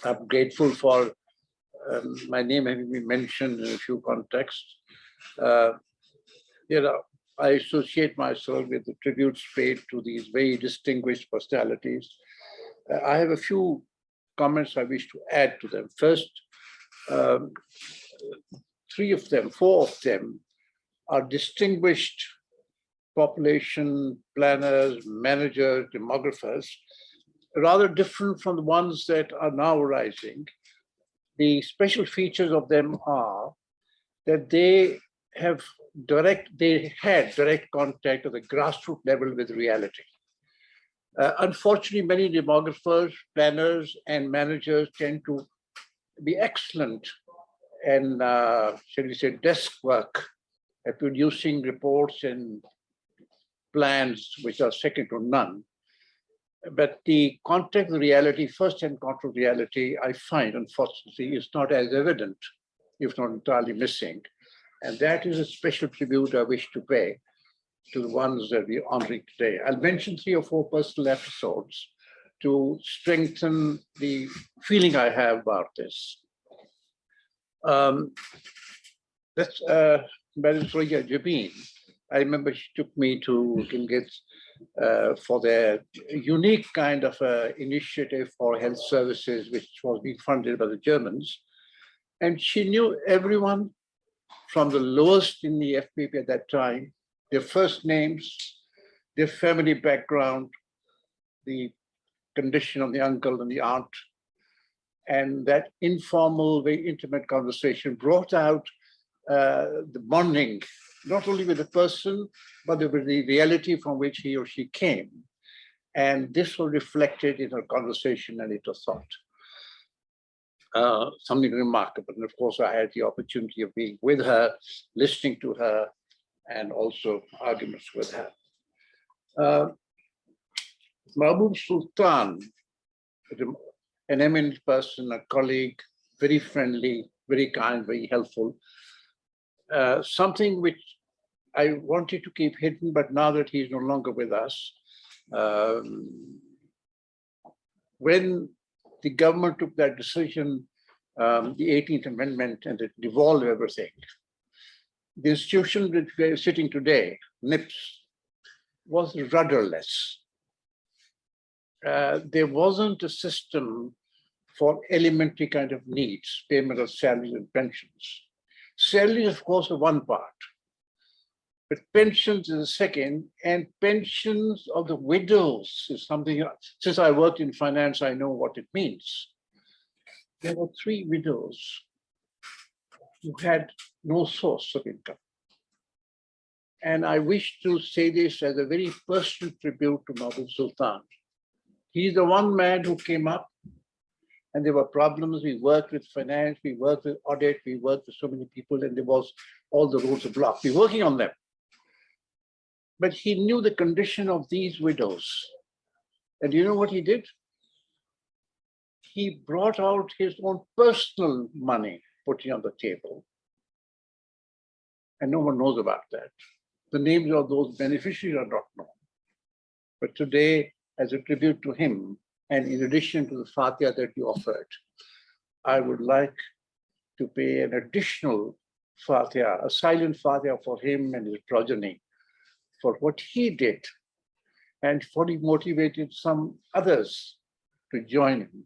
I'm grateful for my name having been mentioned in a few contexts. I associate myself with the tributes paid to these very distinguished personalities. I have a few comments I wish to add to them. First, four of them are distinguished population planners, managers, demographers, rather different from the ones that are now arising. The special features of them are that they had direct contact at the grassroots level with reality. Unfortunately, many demographers, planners, and managers tend to be excellent in, shall we say, desk work at producing reports and plans which are second to none. But the contact with reality, first-hand contact with reality, I find, unfortunately, is not as evident, if not entirely missing. And that is a special tribute I wish to pay to the ones that we're honoring today. I'll mention 3 or 4 personal episodes to strengthen the feeling I have about this. That's Gavin. I remember she took me to Gilgit for their unique kind of initiative for health services, which was being funded by the Germans. And she knew everyone from the lowest in the FPP at that time, their first names, their family background, the condition of the uncle and the aunt. And that informal, very intimate conversation brought out the bonding, not only with the person, but with the reality from which he or she came. And this was reflected in her conversation and in her thought. Something remarkable. And of course, I had the opportunity of being with her, listening to her, and also arguments with her. Mahbub Sultan, an eminent person, a colleague, very friendly, very kind, very helpful. Something which I wanted to keep hidden, but now that he's no longer with us, when the government took that decision, the 18th Amendment, and it devolved everything, the institution that we are sitting today, NIPS, was rudderless. There wasn't a system for elementary kind of needs, payment of salaries and pensions. Salaries, of course, are one part, but pensions is a second, and pensions of the widows is something, since I worked in finance, I know what it means. There were 3 widows who had no source of income. And I wish to say this as a very personal tribute to Mahbub Sultan. He's the one man who came up, and there were problems. We worked with finance, we worked with audit, we worked with so many people, and there was all the rules of block. We're working on them. But he knew the condition of these widows. And you know what he did? He brought out his own personal money, putting on the table. And no one knows about that. The names of those beneficiaries are not known. But today, as a tribute to him, and in addition to the Fatiha that you offered, I would like to pay an additional Fatiha, a silent Fatiha for him and his progeny, for what he did, and for he motivated some others to join him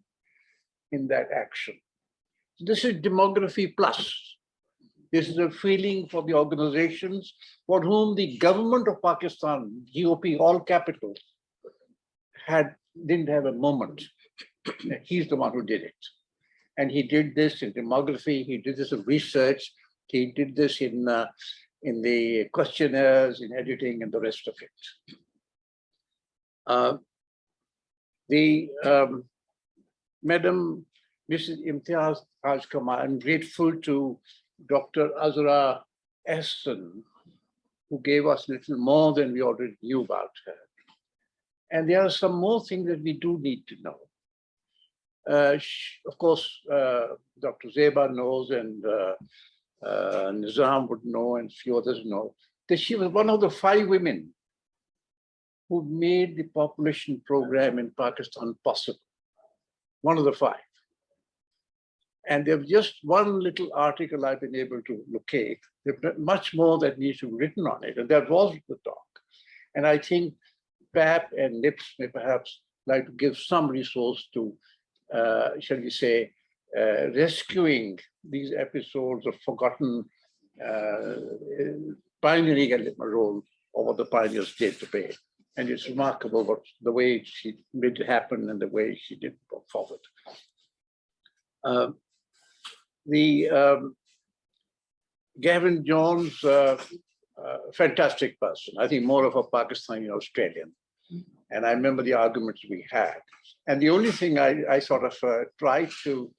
in that action. This is demography plus. This is a feeling for the organizations for whom the government of Pakistan, GOP, all capitals, didn't have a moment. He's the one who did it. And he did this in demography, he did this in research, he did this in the questionnaires, in editing, and the rest of it. Madam Mrs. Imtiaz Hajkama, I'm grateful to Dr. Azra Aston, who gave us a little more than we already knew about her. And there are some more things that we do need to know. Of course, Dr. Zeba knows, and Nizam would know, and a few others know, that she was one of the 5 women who made the population program in Pakistan possible. One of the 5. And there's just one little article I've been able to locate. There's much more that needs to be written on it, and that was the talk. And I think PAP and NIPS may perhaps like to give some resource to, shall we say, rescuing these episodes of forgotten pioneering role of what the pioneers did to pay. And it's remarkable what the way she made it happen and the way she did go forward. Gavin Jones, fantastic person. I think more of a Pakistani Australian. And I remember the arguments we had. And the only thing I sort of tried to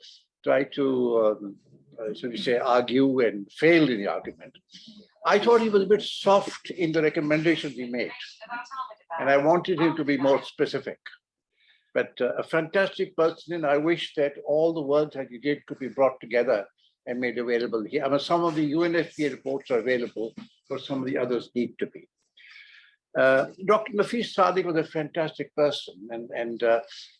shall we say, argue and failed in the argument. I thought he was a bit soft in the recommendations he made. And I wanted him to be more specific. But a fantastic person, and I wish that all the work that he did could be brought together and made available here. I mean, some of the UNFPA reports are available, but some of the others need to be. Dr. Nafis Sadik was a fantastic person, and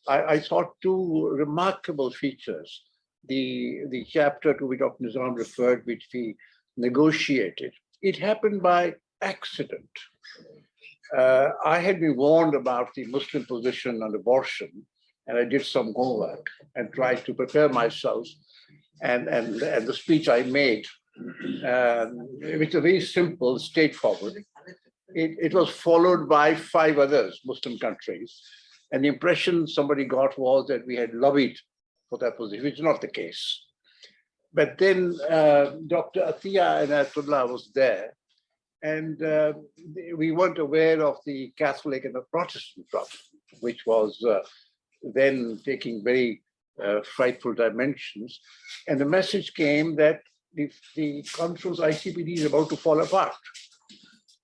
I thought 2 remarkable features. The chapter to which Dr. Nizam referred, which we negotiated, it happened by accident. I had been warned about the Muslim position on abortion, and I did some homework and tried to prepare myself. And the speech I made, which was very simple, straightforward, it was followed by 5 others, Muslim countries. And the impression somebody got was that we had lobbied for that position, which is not the case. But then Dr. Atiya and Ayatollah was there, and we weren't aware of the Catholic and the Protestant problem, which was then taking very frightful dimensions. And the message came that the conference ICPD is about to fall apart.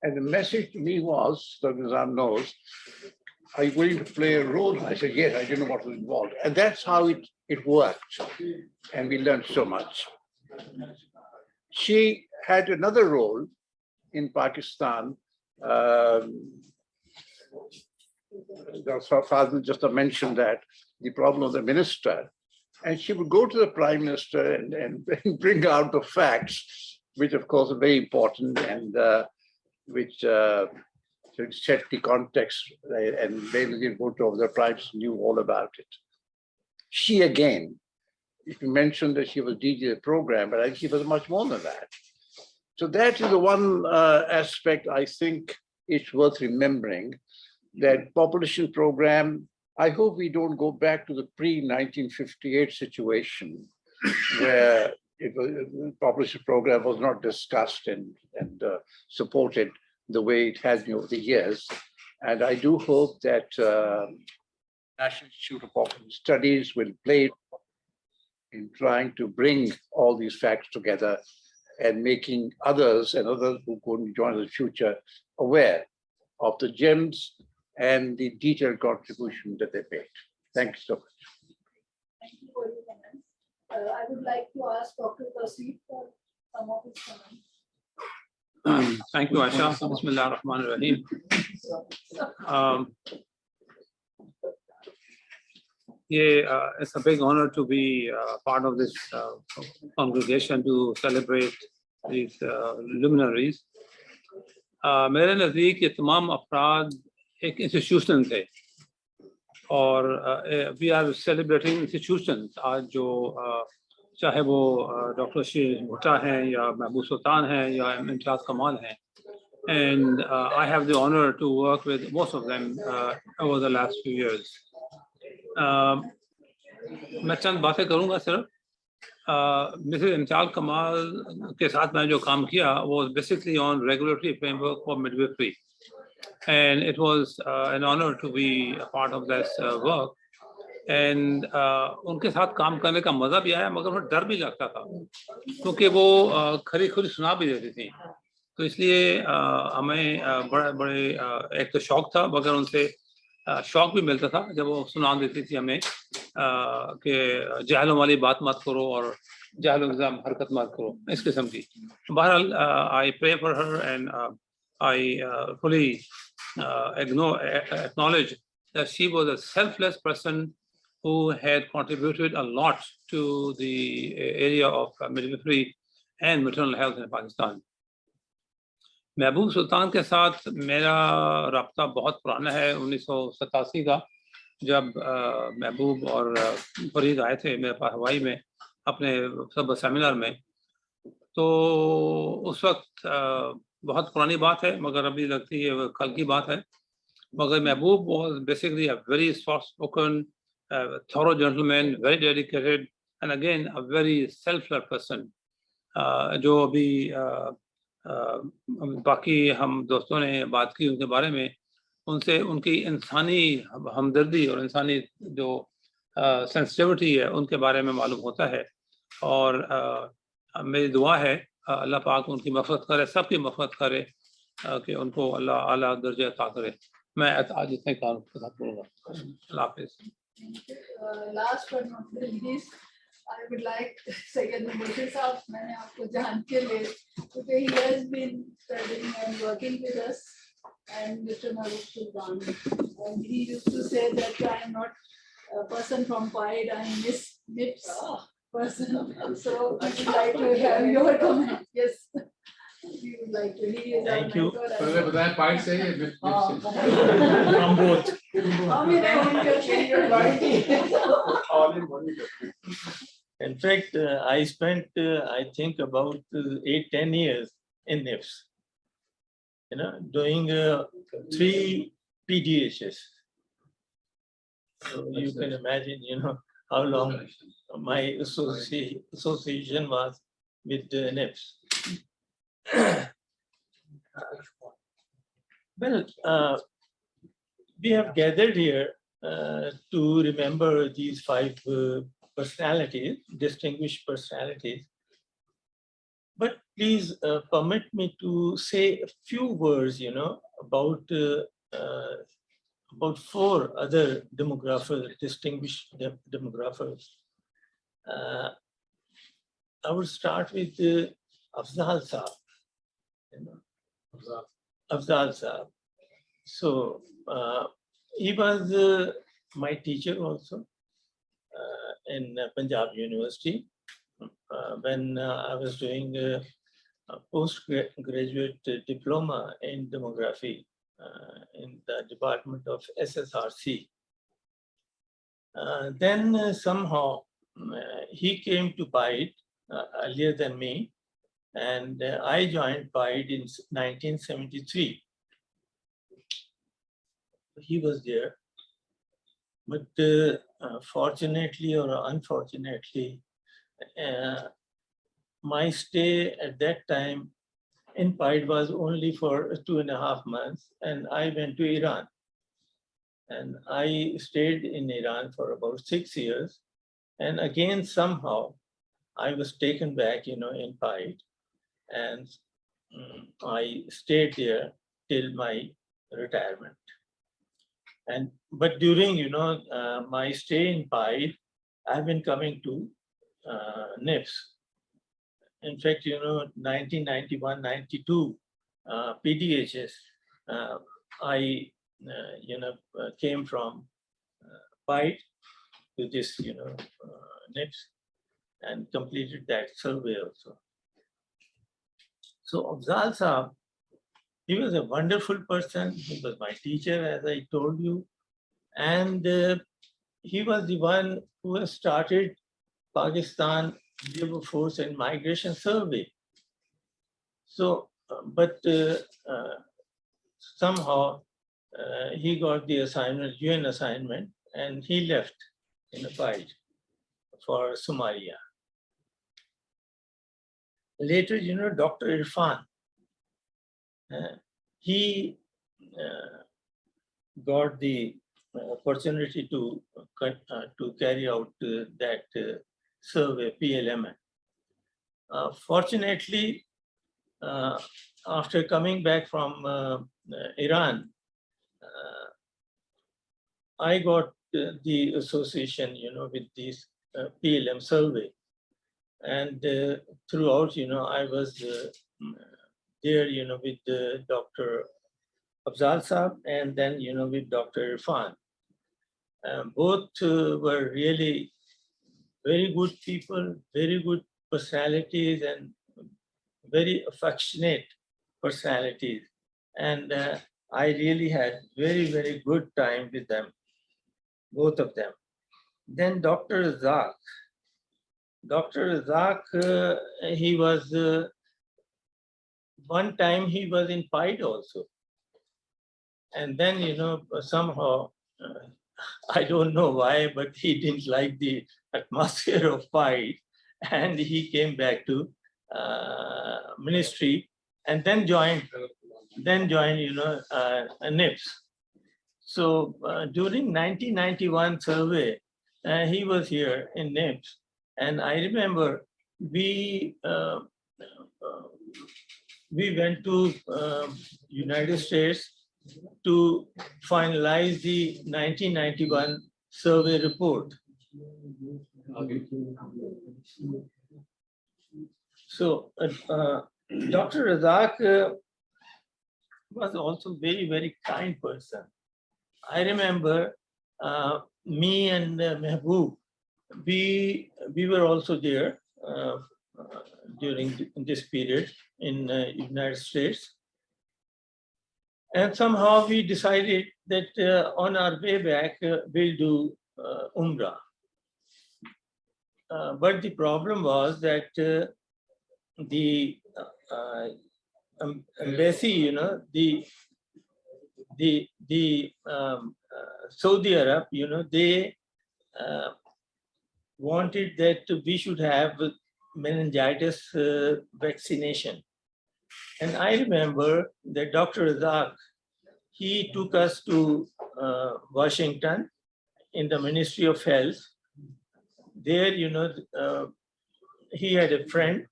And the message to me was, Dr. Nizam knows, are you going to play a role? I said, yes, I didn't know what was involved. And that's how it worked. And we learned so much. She had another role in Pakistan. Dr. Fazil just mentioned that, the problem of the minister. And she would go to the prime minister and bring out the facts, which of course are very important, and which set the context, and maybe the prime minister knew all about it. She again, if you mentioned that she was DJ of the program, but I think she was much more than that. So that is the one aspect I think it's worth remembering, that population program. I hope we don't go back to the pre-1958 situation where the population program was not discussed and supported the way it has been over the years. And I do hope that National Institute of Population Studies will play in trying to bring all these facts together and making others and others who couldn't join in the future aware of the gems and the detailed contribution that they made. Thank you so much. Thank you for your comments. I would like to ask Dr. Tasif for some of his comments. Thank you, Aisha. Bismillah ar-Rahman ar-Rahim. It's a big honor to be part of this congregation to celebrate these luminaries. मेरे नज़दीक ये तमाम अफराद एक institution थे और we are celebrating institutions आज जो चाहे वो डॉक्टर शीर भुट्टा हैं या महबूब सुल्तान हैं या इम्तियाज कमाल हैं, and I have the honor to work with most of them over the last few years. मैं चंद बातें करूँगा सिर्फ. मिसेस इम्तियाज कमाल के साथ मैं जो काम किया was basically on regulatory framework for midwifery, and it was an honor to be a part of this work. And उनके साथ काम करने का मजा भी आया, मगर डर भी लगता था क्योंकि वो खरी खुरी सुना भी देती थी. तो इसलिए हमें बड़े एक तो शौक था, मगर उनसे शौक भी मिलता था जब वो सुना देती थी हमें कि जहलों वाली बात मत करो और जहलों के साथ हरकत मत करो, इस किस्म की. बहरहाल I pray for her and I fully acknowledge that she was a selfless person who had contributed a lot to the area of midwifery and maternal health in Pakistan. महबूब सुल्तान के साथ मेरा रब्ता बहुत पुराना है, 1987 का, जब महबूब और फरीद आए थे मेरे पास हवाई में अपने सब सेमिनार में. तो उस वक्त बहुत पुरानी बात है, मगर अभी लगती है वो कल की बात है. मगर महबूब was basically a very soft-spoken, thorough gentleman, very dedicated, and again a very selfless person. जो अभी बाकी हम दोस्तों ने बात की उनके बारे में, उनसे उनकी इंसानी हमदर्दी और इंसानी जो सेंसिटिविटी है उनके बारे में मालूम होता है. और मेरी दुआ है अल्लाह पाक उनकी मफ़रत करे, सबकी मफ़रत करे, कि उनको अल्लाह आला दर्जा अता करे. मैं आज इतने काम के साथ बोलूँगा. अल्लाह हाफ़िज़. Last but not the least, I would like Sayyid Murshid Saab, मैंने आपको जान के लिए, क्योंकि he has been studying and working with us, and Mr. Mahbub Sultan, and he used to say that I am not a person from Pied, I am Miss Nips person. So I would like to have your comment. Yes. We would like to. He is Thank you. From both. In fact, I spent, I think, about 8-10 years in NIFS, doing 3 PDHs. So you can imagine, how long my association was with the NIFS. Well, we have gathered here to remember these 5 personalities, distinguished personalities. But please permit me to say a few words, about 4 other demographers, distinguished demographers. I would start with Afzal Saab. Afzal Saab. So he was my teacher also in Punjab University when I was doing a postgraduate diploma in demography in the department of SSRC. Then somehow he came to PIDE earlier than me, and I joined PIDE in 1973. He was there, but fortunately or unfortunately, my stay at that time in PIDE was only for 2.5 months, and I went to Iran. And I stayed in Iran for about 6 years. And again, somehow, I was taken back, in PIDE. And I stayed there till my retirement. But during, my stay in Pai, I've been coming to NIPS. In fact, 1991, 92, PDHS, I, came from Pai to this, NIPS and completed that survey also. So Afzal Saab, he was a wonderful person. He was my teacher, as I told you. And he was the one who has started Pakistan Labor Force and Migration Survey. So, but somehow he got the assignment, UN assignment, and he left in a fight for Somalia. Later, Dr. Irfan, he got the opportunity to carry out that survey, PLM. Fortunately, after coming back from Iran, I got the association, with this PLM survey. And throughout, I was there, with Dr. Afzal Saab and then, with Dr. Irfan. Both were really very good people, very good personalities and very affectionate personalities. And I really had very, very good time with them, both of them. Then Dr. Razak. Dr. Razak, he was, one time he was in Pai also. And then, somehow, I don't know why, but he didn't like the atmosphere of Pai. And he came back to ministry and then joined NIPS. So during 1991 survey, he was here in NIPS. And I remember we went to United States to finalize the 1991 survey report. Okay. So Dr. Razak was also very, very kind person. I remember me and Mehboob, we were also there during this period in United States. And somehow we decided that on our way back, we'll do Umrah. But the problem was that the embassy, the Saudi Arab, they wanted that we should have meningitis vaccination. And I remember that Dr. Razak, he took us to Washington in the Ministry of Health. There, he had a friend,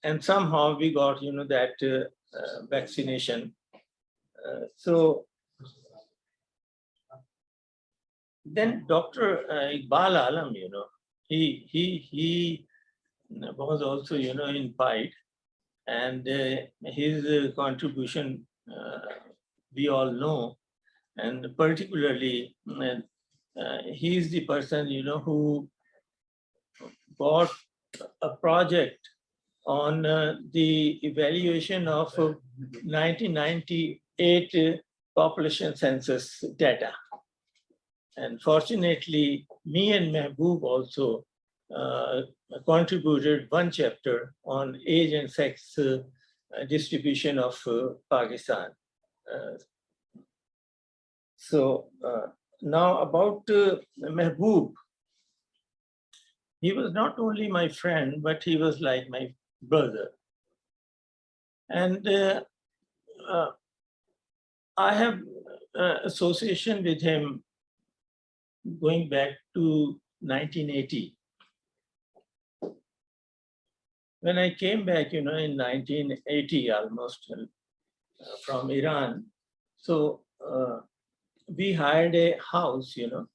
and somehow we got, that vaccination. So then Dr. Iqbal Alam, he was also, in Pai, and his contribution we all know, and particularly he is the person, who got a project on the evaluation of 1998 population census data. And fortunately, me and Mehboob also contributed one chapter on age and sex distribution of Pakistan. So now about Mehboob. He was not only my friend, but he was like my brother. And I have association with him going back to 1980. When I came back, in 1980 almost from Iran, so we hired a house, you know.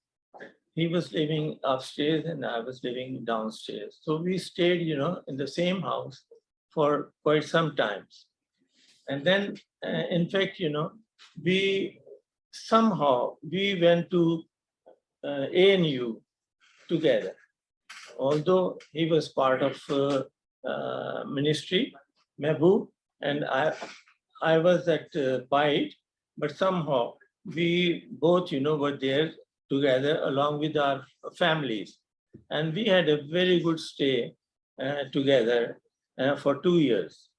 He was living upstairs and I was living downstairs. So we stayed, you know, in the same house for quite some times. And then, in fact, you know, we went to ANU together. Although he was part of ministry, Mehboob, and I was at PIDE, but somehow we both, you know, were there together along with our families. And we had a very good stay together for 2 years.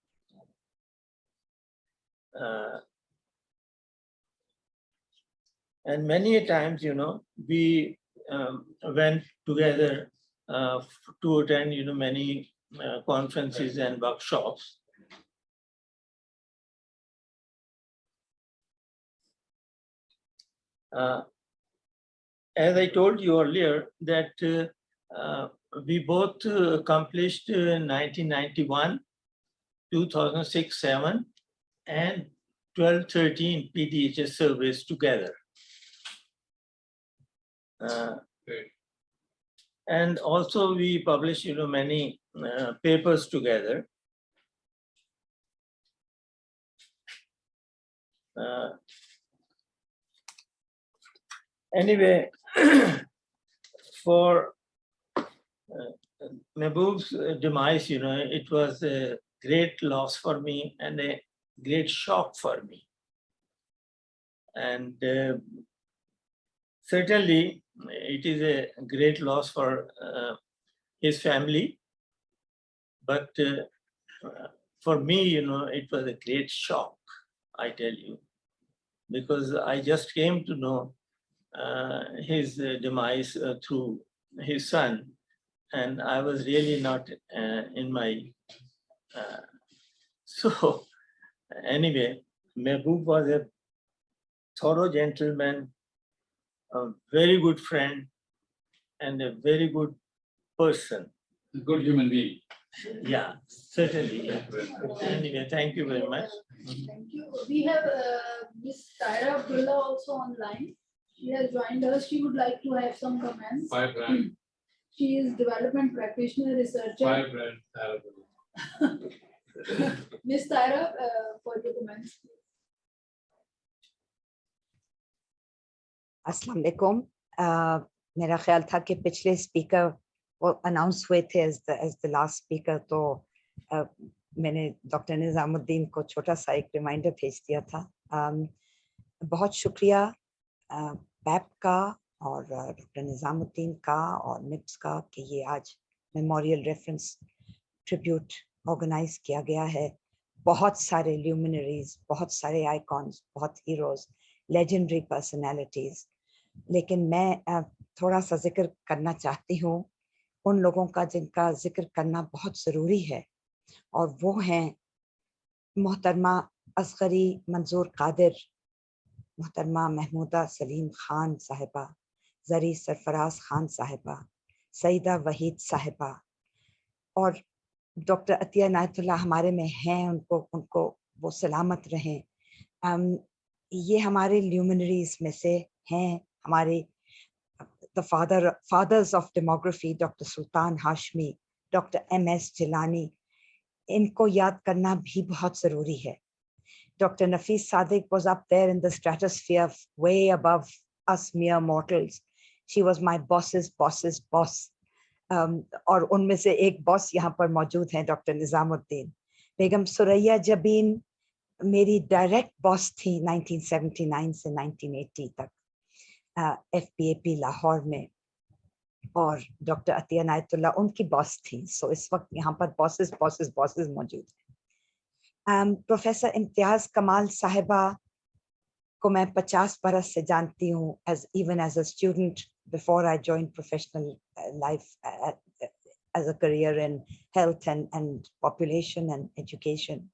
And many times, you know, we went together to attend, you know, many conferences and workshops. As I told you earlier, that we both accomplished 1991, 2006-07, and 12-13 PDHS surveys together. And also we published, you know, many papers together. Anyway, for Mehboob's demise, you know, it was a great loss for me and a great shock for me. And certainly it is a great loss for his family. But for me, you know, it was a great shock, I tell you, because I just came to know his demise through his son, and I was really not in my. So anyway, Mehboob was a thorough gentleman, a very good friend, and a very good person. A good human being. Yeah, certainly. Yeah. Anyway, thank you very much. Thank you. We have Ms. Tyra Abdullah also online. She has joined us. She would like to have some comments. 5 grand. She is development practitioner, researcher. 5 grand. Ms. Tyra, for your comments. अस्सलाम वालेकुम। मेरा ख्याल था कि पिछले speaker वो announce हुए थे एज द लास्ट स्पीकर, तो मैंने डॉक्टर निजामुद्दीन को छोटा सा एक रिमाइंडर भेज दिया था। बहुत शुक्रिया पैप का और डॉक्टर निजामुद्दीन का और निप्स का कि ये आज मेमोरियल रेफरेंस ट्रिब्यूट ऑर्गेनाइज किया गया है। बहुत सारे ल्यूमिनरीज, बहुत सारे आइकॉन्स, बहुत हीरोज, लेजेंडरी पर्सनैलिटीज, लेकिन मैं थोड़ा सा जिक्र करना चाहती हूँ उन लोगों का जिनका जिक्र करना बहुत ज़रूरी है, और वो हैं मोहतरमा असगरी मंजूर कादिर, मोहतरमा महमूदा सलीम खान साहिबा, जरी सरफराज खान साहिबा, सईदा वहीद साहिबा, और डॉक्टर अतिया नायतुल्लाह हमारे में हैं, उनको वो सलामत रहें। ये हमारे ल्यूमिनरीज में से हैं। हमारे the fathers of demography, Dr. Sultan Hashmi, Dr. M.S. Jilani, इनको याद करना भी बहुत ज़रूरी है। Dr. Nafis Sadik was up there in the stratosphere, way above us mere mortals. She was my boss's boss's boss. और उनमें से एक बॉस यहाँ पर मौजूद हैं, डॉक्टर निजामुद्दीन। बेगम सुरैया जबीन मेरी डायरेक्ट बॉस थी 1979 से 1980 तक FPAP लाहौर में, और डॉक्टर अतिया नायतुल्लाह उनकी बॉस थी। सो इस वक्त यहाँ पर बॉसेस मौजूद हैं। प्रोफेसर इम्तियाज कमाल साहिबा को मैं 50 बरस से जानती हूँ, even as a student before I joined professional life as a career in health and population and education.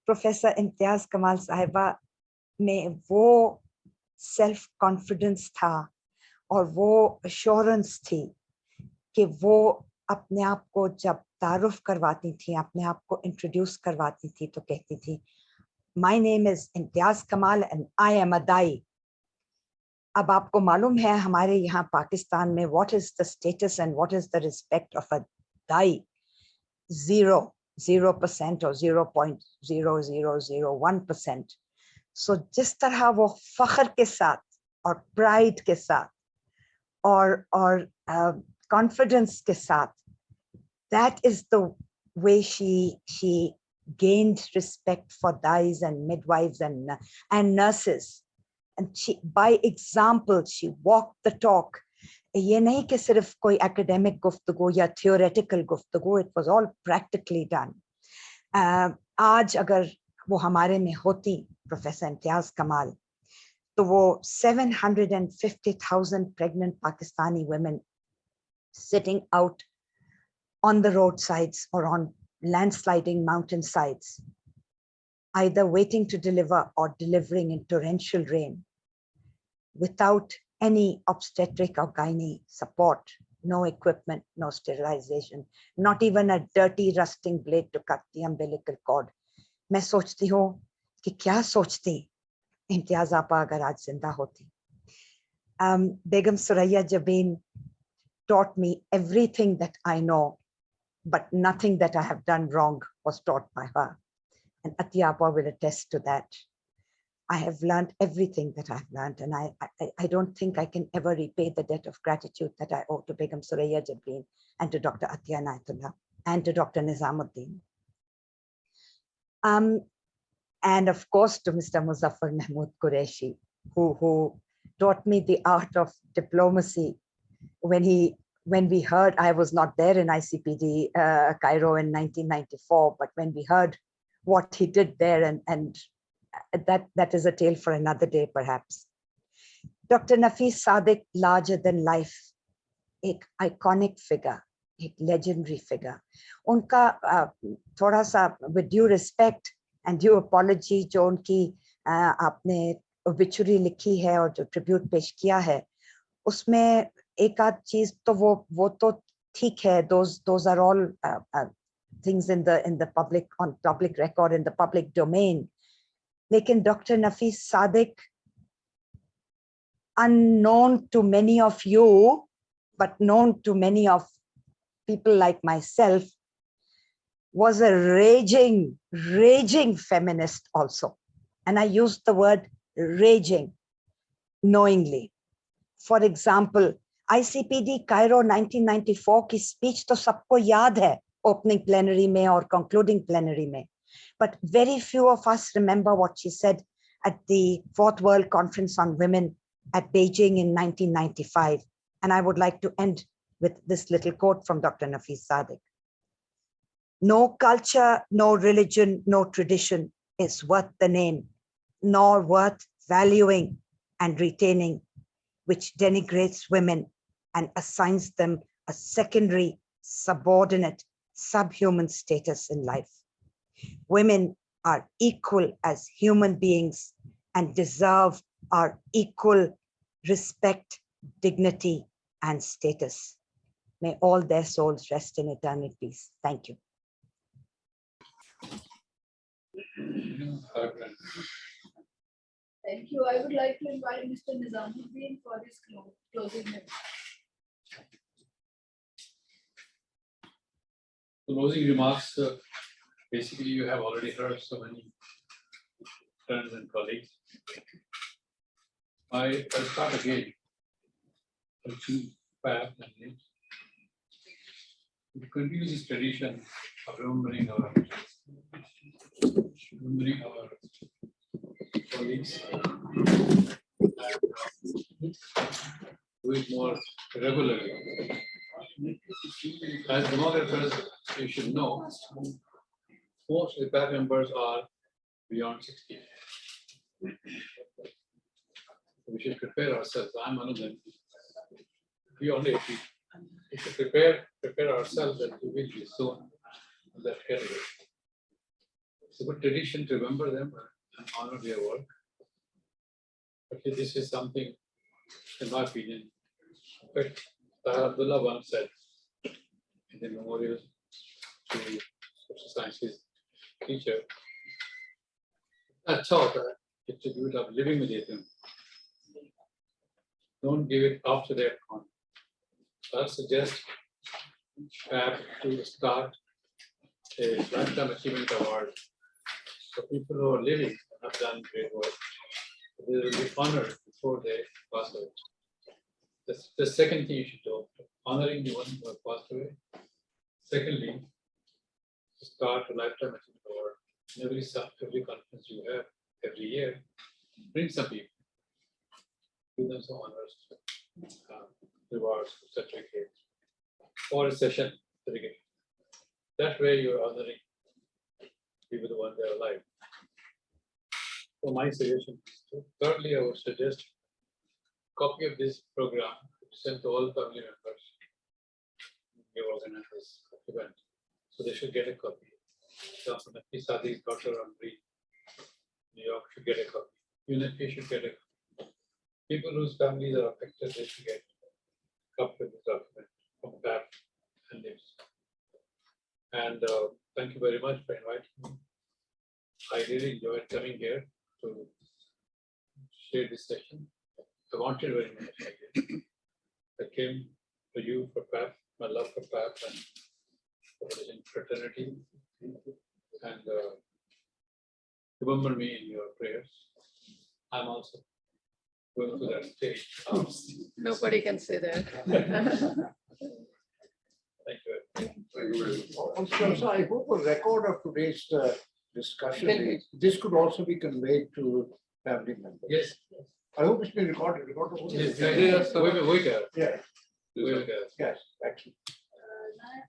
Professor Imtiaz कमाल साहिबा में वो सेल्फ कॉन्फिडेंस था और वो अश्योरेंस थी कि वो अपने आप को जब तारुफ करवाती थी, अपने आप को इंट्रोड्यूस करवाती थी, तो कहती थी My name is Imtiaz Kamal and I am a Dai. अब आपको मालूम है हमारे यहाँ पाकिस्तान में what is the status and what is the respect of a Dai? 0% or 0.0001%. So जिस तरह वो फख्र के साथ और pride के साथ और confidence के साथ, that is the way she gained respect for dais and midwives and nurses. And she, by example, she walked the talk. ये नहीं कि सिर्फ कोई academic गुफ्तगू या theoretical गुफ्तगू, it was all practically done. आज अगर वो हमारे में होती, Professor Imtiaz Kamal, तो वो 750,000 pregnant Pakistani women sitting out on the roadsides or on landsliding mountainsides, either waiting to deliver or delivering in torrential rain, without any obstetric or gynae support, no equipment, no sterilization, not even a dirty rusting blade to cut the umbilical cord. मैं सोचती हूँ कि क्या सोचती इम्तियाज आपा अगर आज जिंदा होती. Begum Suraya Jabin taught me everything that I know, but nothing that I have done wrong was taught by her. And Atiya Appa will attest to that. I have learned everything that I've learned, and I don't think I can ever repay the debt of gratitude that I owe to Begum Suraya Jabin and to Dr. Atiya Naitullah and to Dr. Nizamuddin. And of course to Mr. Muzaffar Mahmood Qureshi, who taught me the art of diplomacy. When we heard, I was not there in ICPD Cairo in 1994, but when we heard what he did there, and that is a tale for another day, perhaps. Dr. Nafis Sadik, larger than life, an iconic figure, a legendary figure. Unka thoda sa, with due respect and due apology, jo unki aapne obituary likhi hai aur jo tribute pesh kiya hai, usme एक आध चीज तो वो तो ठीक है, those are all things in the public, on public record, in the public domain. Lekin Dr. Nafis Sadik, unknown to many of you, but known to many of people like myself, was a raging feminist also. And I use the word raging knowingly. For example, ICPD Cairo 1994 की speech तो सबको याद है, opening plenary में और concluding plenary में. But very few of us remember what she said at the 4th World Conference on Women at Beijing in 1995. And I would like to end with this little quote from Dr. Nafis Sadik. No culture, no religion, no tradition is worth the name, nor worth valuing and retaining, which denigrates women and assigns them a secondary, subordinate, subhuman status in life. Women are equal as human beings and deserve our equal respect, dignity, and status. May all their souls rest in eternal peace. Thank you. Thank you. I would like to invite Mr. Nizamuddin for his closing remarks. Closing remarks, basically you have already heard so many friends and colleagues. I'll start again. PAP, we continue this tradition of remembering our colleagues, do it more regularly. As demographers, you should know, most of the PAP members are beyond 60. We should prepare ourselves. I'm one of them. Beyond 80. We should prepare ourselves that we will be soon in that category. It's a good tradition to remember them and honor their work. Okay, this is something, in my opinion, but Abdullah once said in the memorial to social sciences teacher, अच्छा होता है कि tribute आप living में देते हैं. Don't give it after they're gone. I suggest PAP to start a lifetime achievement award for people who are living and have done great work. They will be honored before they pass away. That's the second thing you should do, honoring the one who have passed away. Secondly, start a lifetime achievement award. In every conference you have every year, bring some people, give them some honors, rewards, certificates, or a session certificate. That way you're honoring people the one they're alive. So my suggestion is to, thirdly, I would suggest copy of this program sent to all family members who organize this event. So they should get a copy. Dr. Nafis I Sadik, Dr. Amri, New York should get a copy. UNFPA should get a copy. People whose families are affected, they should get a copy of this document from PAP and NIMS. And thank you very much for inviting me. I really enjoyed coming here to share this session. I wanted very much. I came for you for PAP, my love for PAP and for fraternity. And remember me in your prayers. I'm also going to that stage. Nobody can say that. Thank you. Also, I hope a record of today's discussion, this could also be conveyed to family members. Yes. I hope it's been recorded. Yes, yes, we can. Yeah. Yes, actually.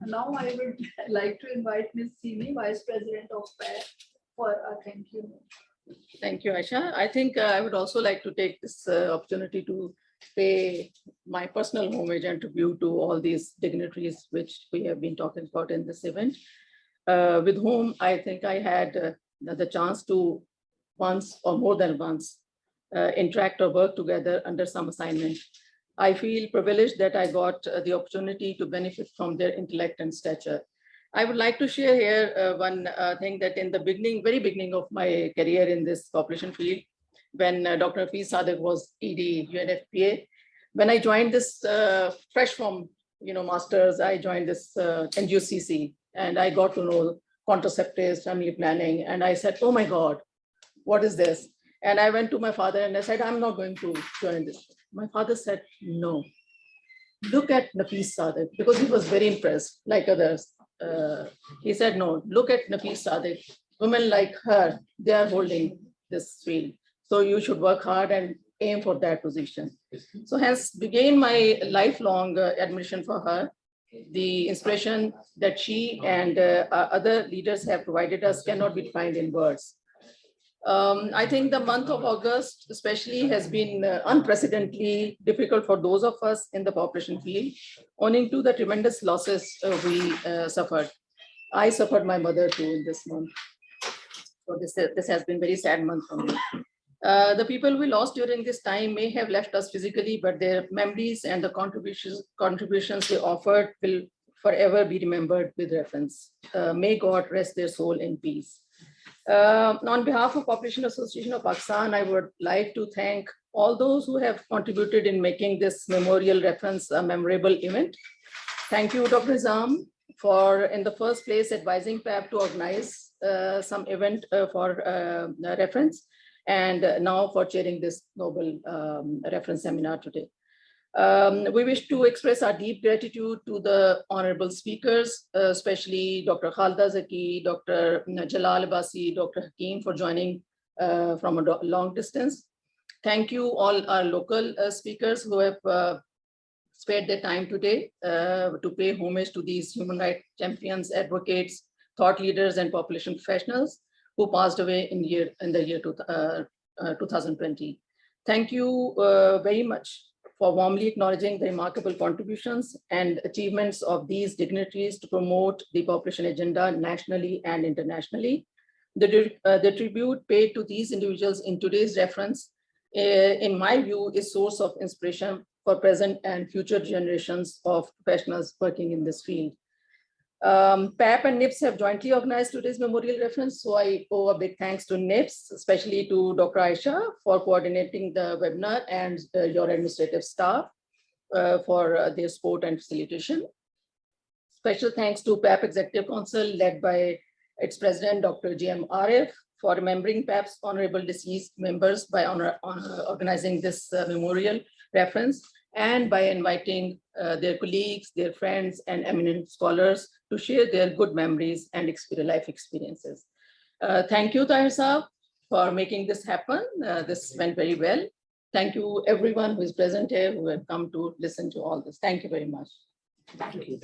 Now I would like to invite Ms. Simi, Vice President of PAP, for a thank you. Thank you, Aisha. I think I would also like to take this opportunity to pay my personal homage and tribute to all these dignitaries which we have been talking about in this event, with whom I think I had the chance to once or more than once interact or work together under some assignment. I feel privileged that I got the opportunity to benefit from their intellect and stature. I would like to share here one thing that in the beginning, very beginning of my career in this population field, when Dr. Nafis I Sadik was ED, UNFPA, when I joined this fresh from masters, I joined this NGOCC and I got to know contraceptives, family planning, and I said, oh my God, what is this? And I went to my father and I said, I'm not going to join this. My father said, no, look at Nafis I Sadik, because he was very impressed, like others. He said, no, look at Nafis I Sadik. Women like her, they are holding this field. So you should work hard and aim for that position. So hence began my lifelong admiration for her. The inspiration that she and other leaders have provided us cannot be defined in words. I think the month of August especially has been unprecedentedly difficult for those of us in the population field, owing to the tremendous losses we suffered. I suffered my mother too in this month. So this has been a very sad month for me. The people we lost during this time may have left us physically, but their memories and the contributions they offered will forever be remembered with reference. May God rest their soul in peace. On behalf of Population Association of Pakistan, I would like to thank all those who have contributed in making this memorial reference a memorable event. Thank you, Dr. Nizam, for in the first place advising PAP to organize some event for reference, and now for chairing this noble reference seminar today. We wish to express our deep gratitude to the honorable speakers, especially Dr. Khalda Zaki, Dr. Jalal Abbasi, Dr. Hakeem for joining from a long distance. Thank you all our local speakers who have spared their time today to pay homage to these human rights champions, advocates, thought leaders, and population professionals who passed away in the year 2020. Thank you very much for warmly acknowledging the remarkable contributions and achievements of these dignitaries to promote the population agenda nationally and internationally. The tribute paid to these individuals in today's reference, in my view, is source of inspiration for present and future generations of professionals working in this field. PAP and NIPS have jointly organized today's memorial reference, so I owe a big thanks to NIPS, especially to Dr. Aisha for coordinating the webinar and your administrative staff for their support and facilitation. Special thanks to PAP Executive Council led by its president, Dr. G.M. Arif, for remembering PAP's honorable deceased members by organizing this memorial reference and by inviting their colleagues, their friends, and eminent scholars to share their good memories and life experiences. Thank you, Tahir Saab, for making this happen. This went very well. Thank you, everyone who is present here, who have come to listen to all this. Thank you very much. Thank you.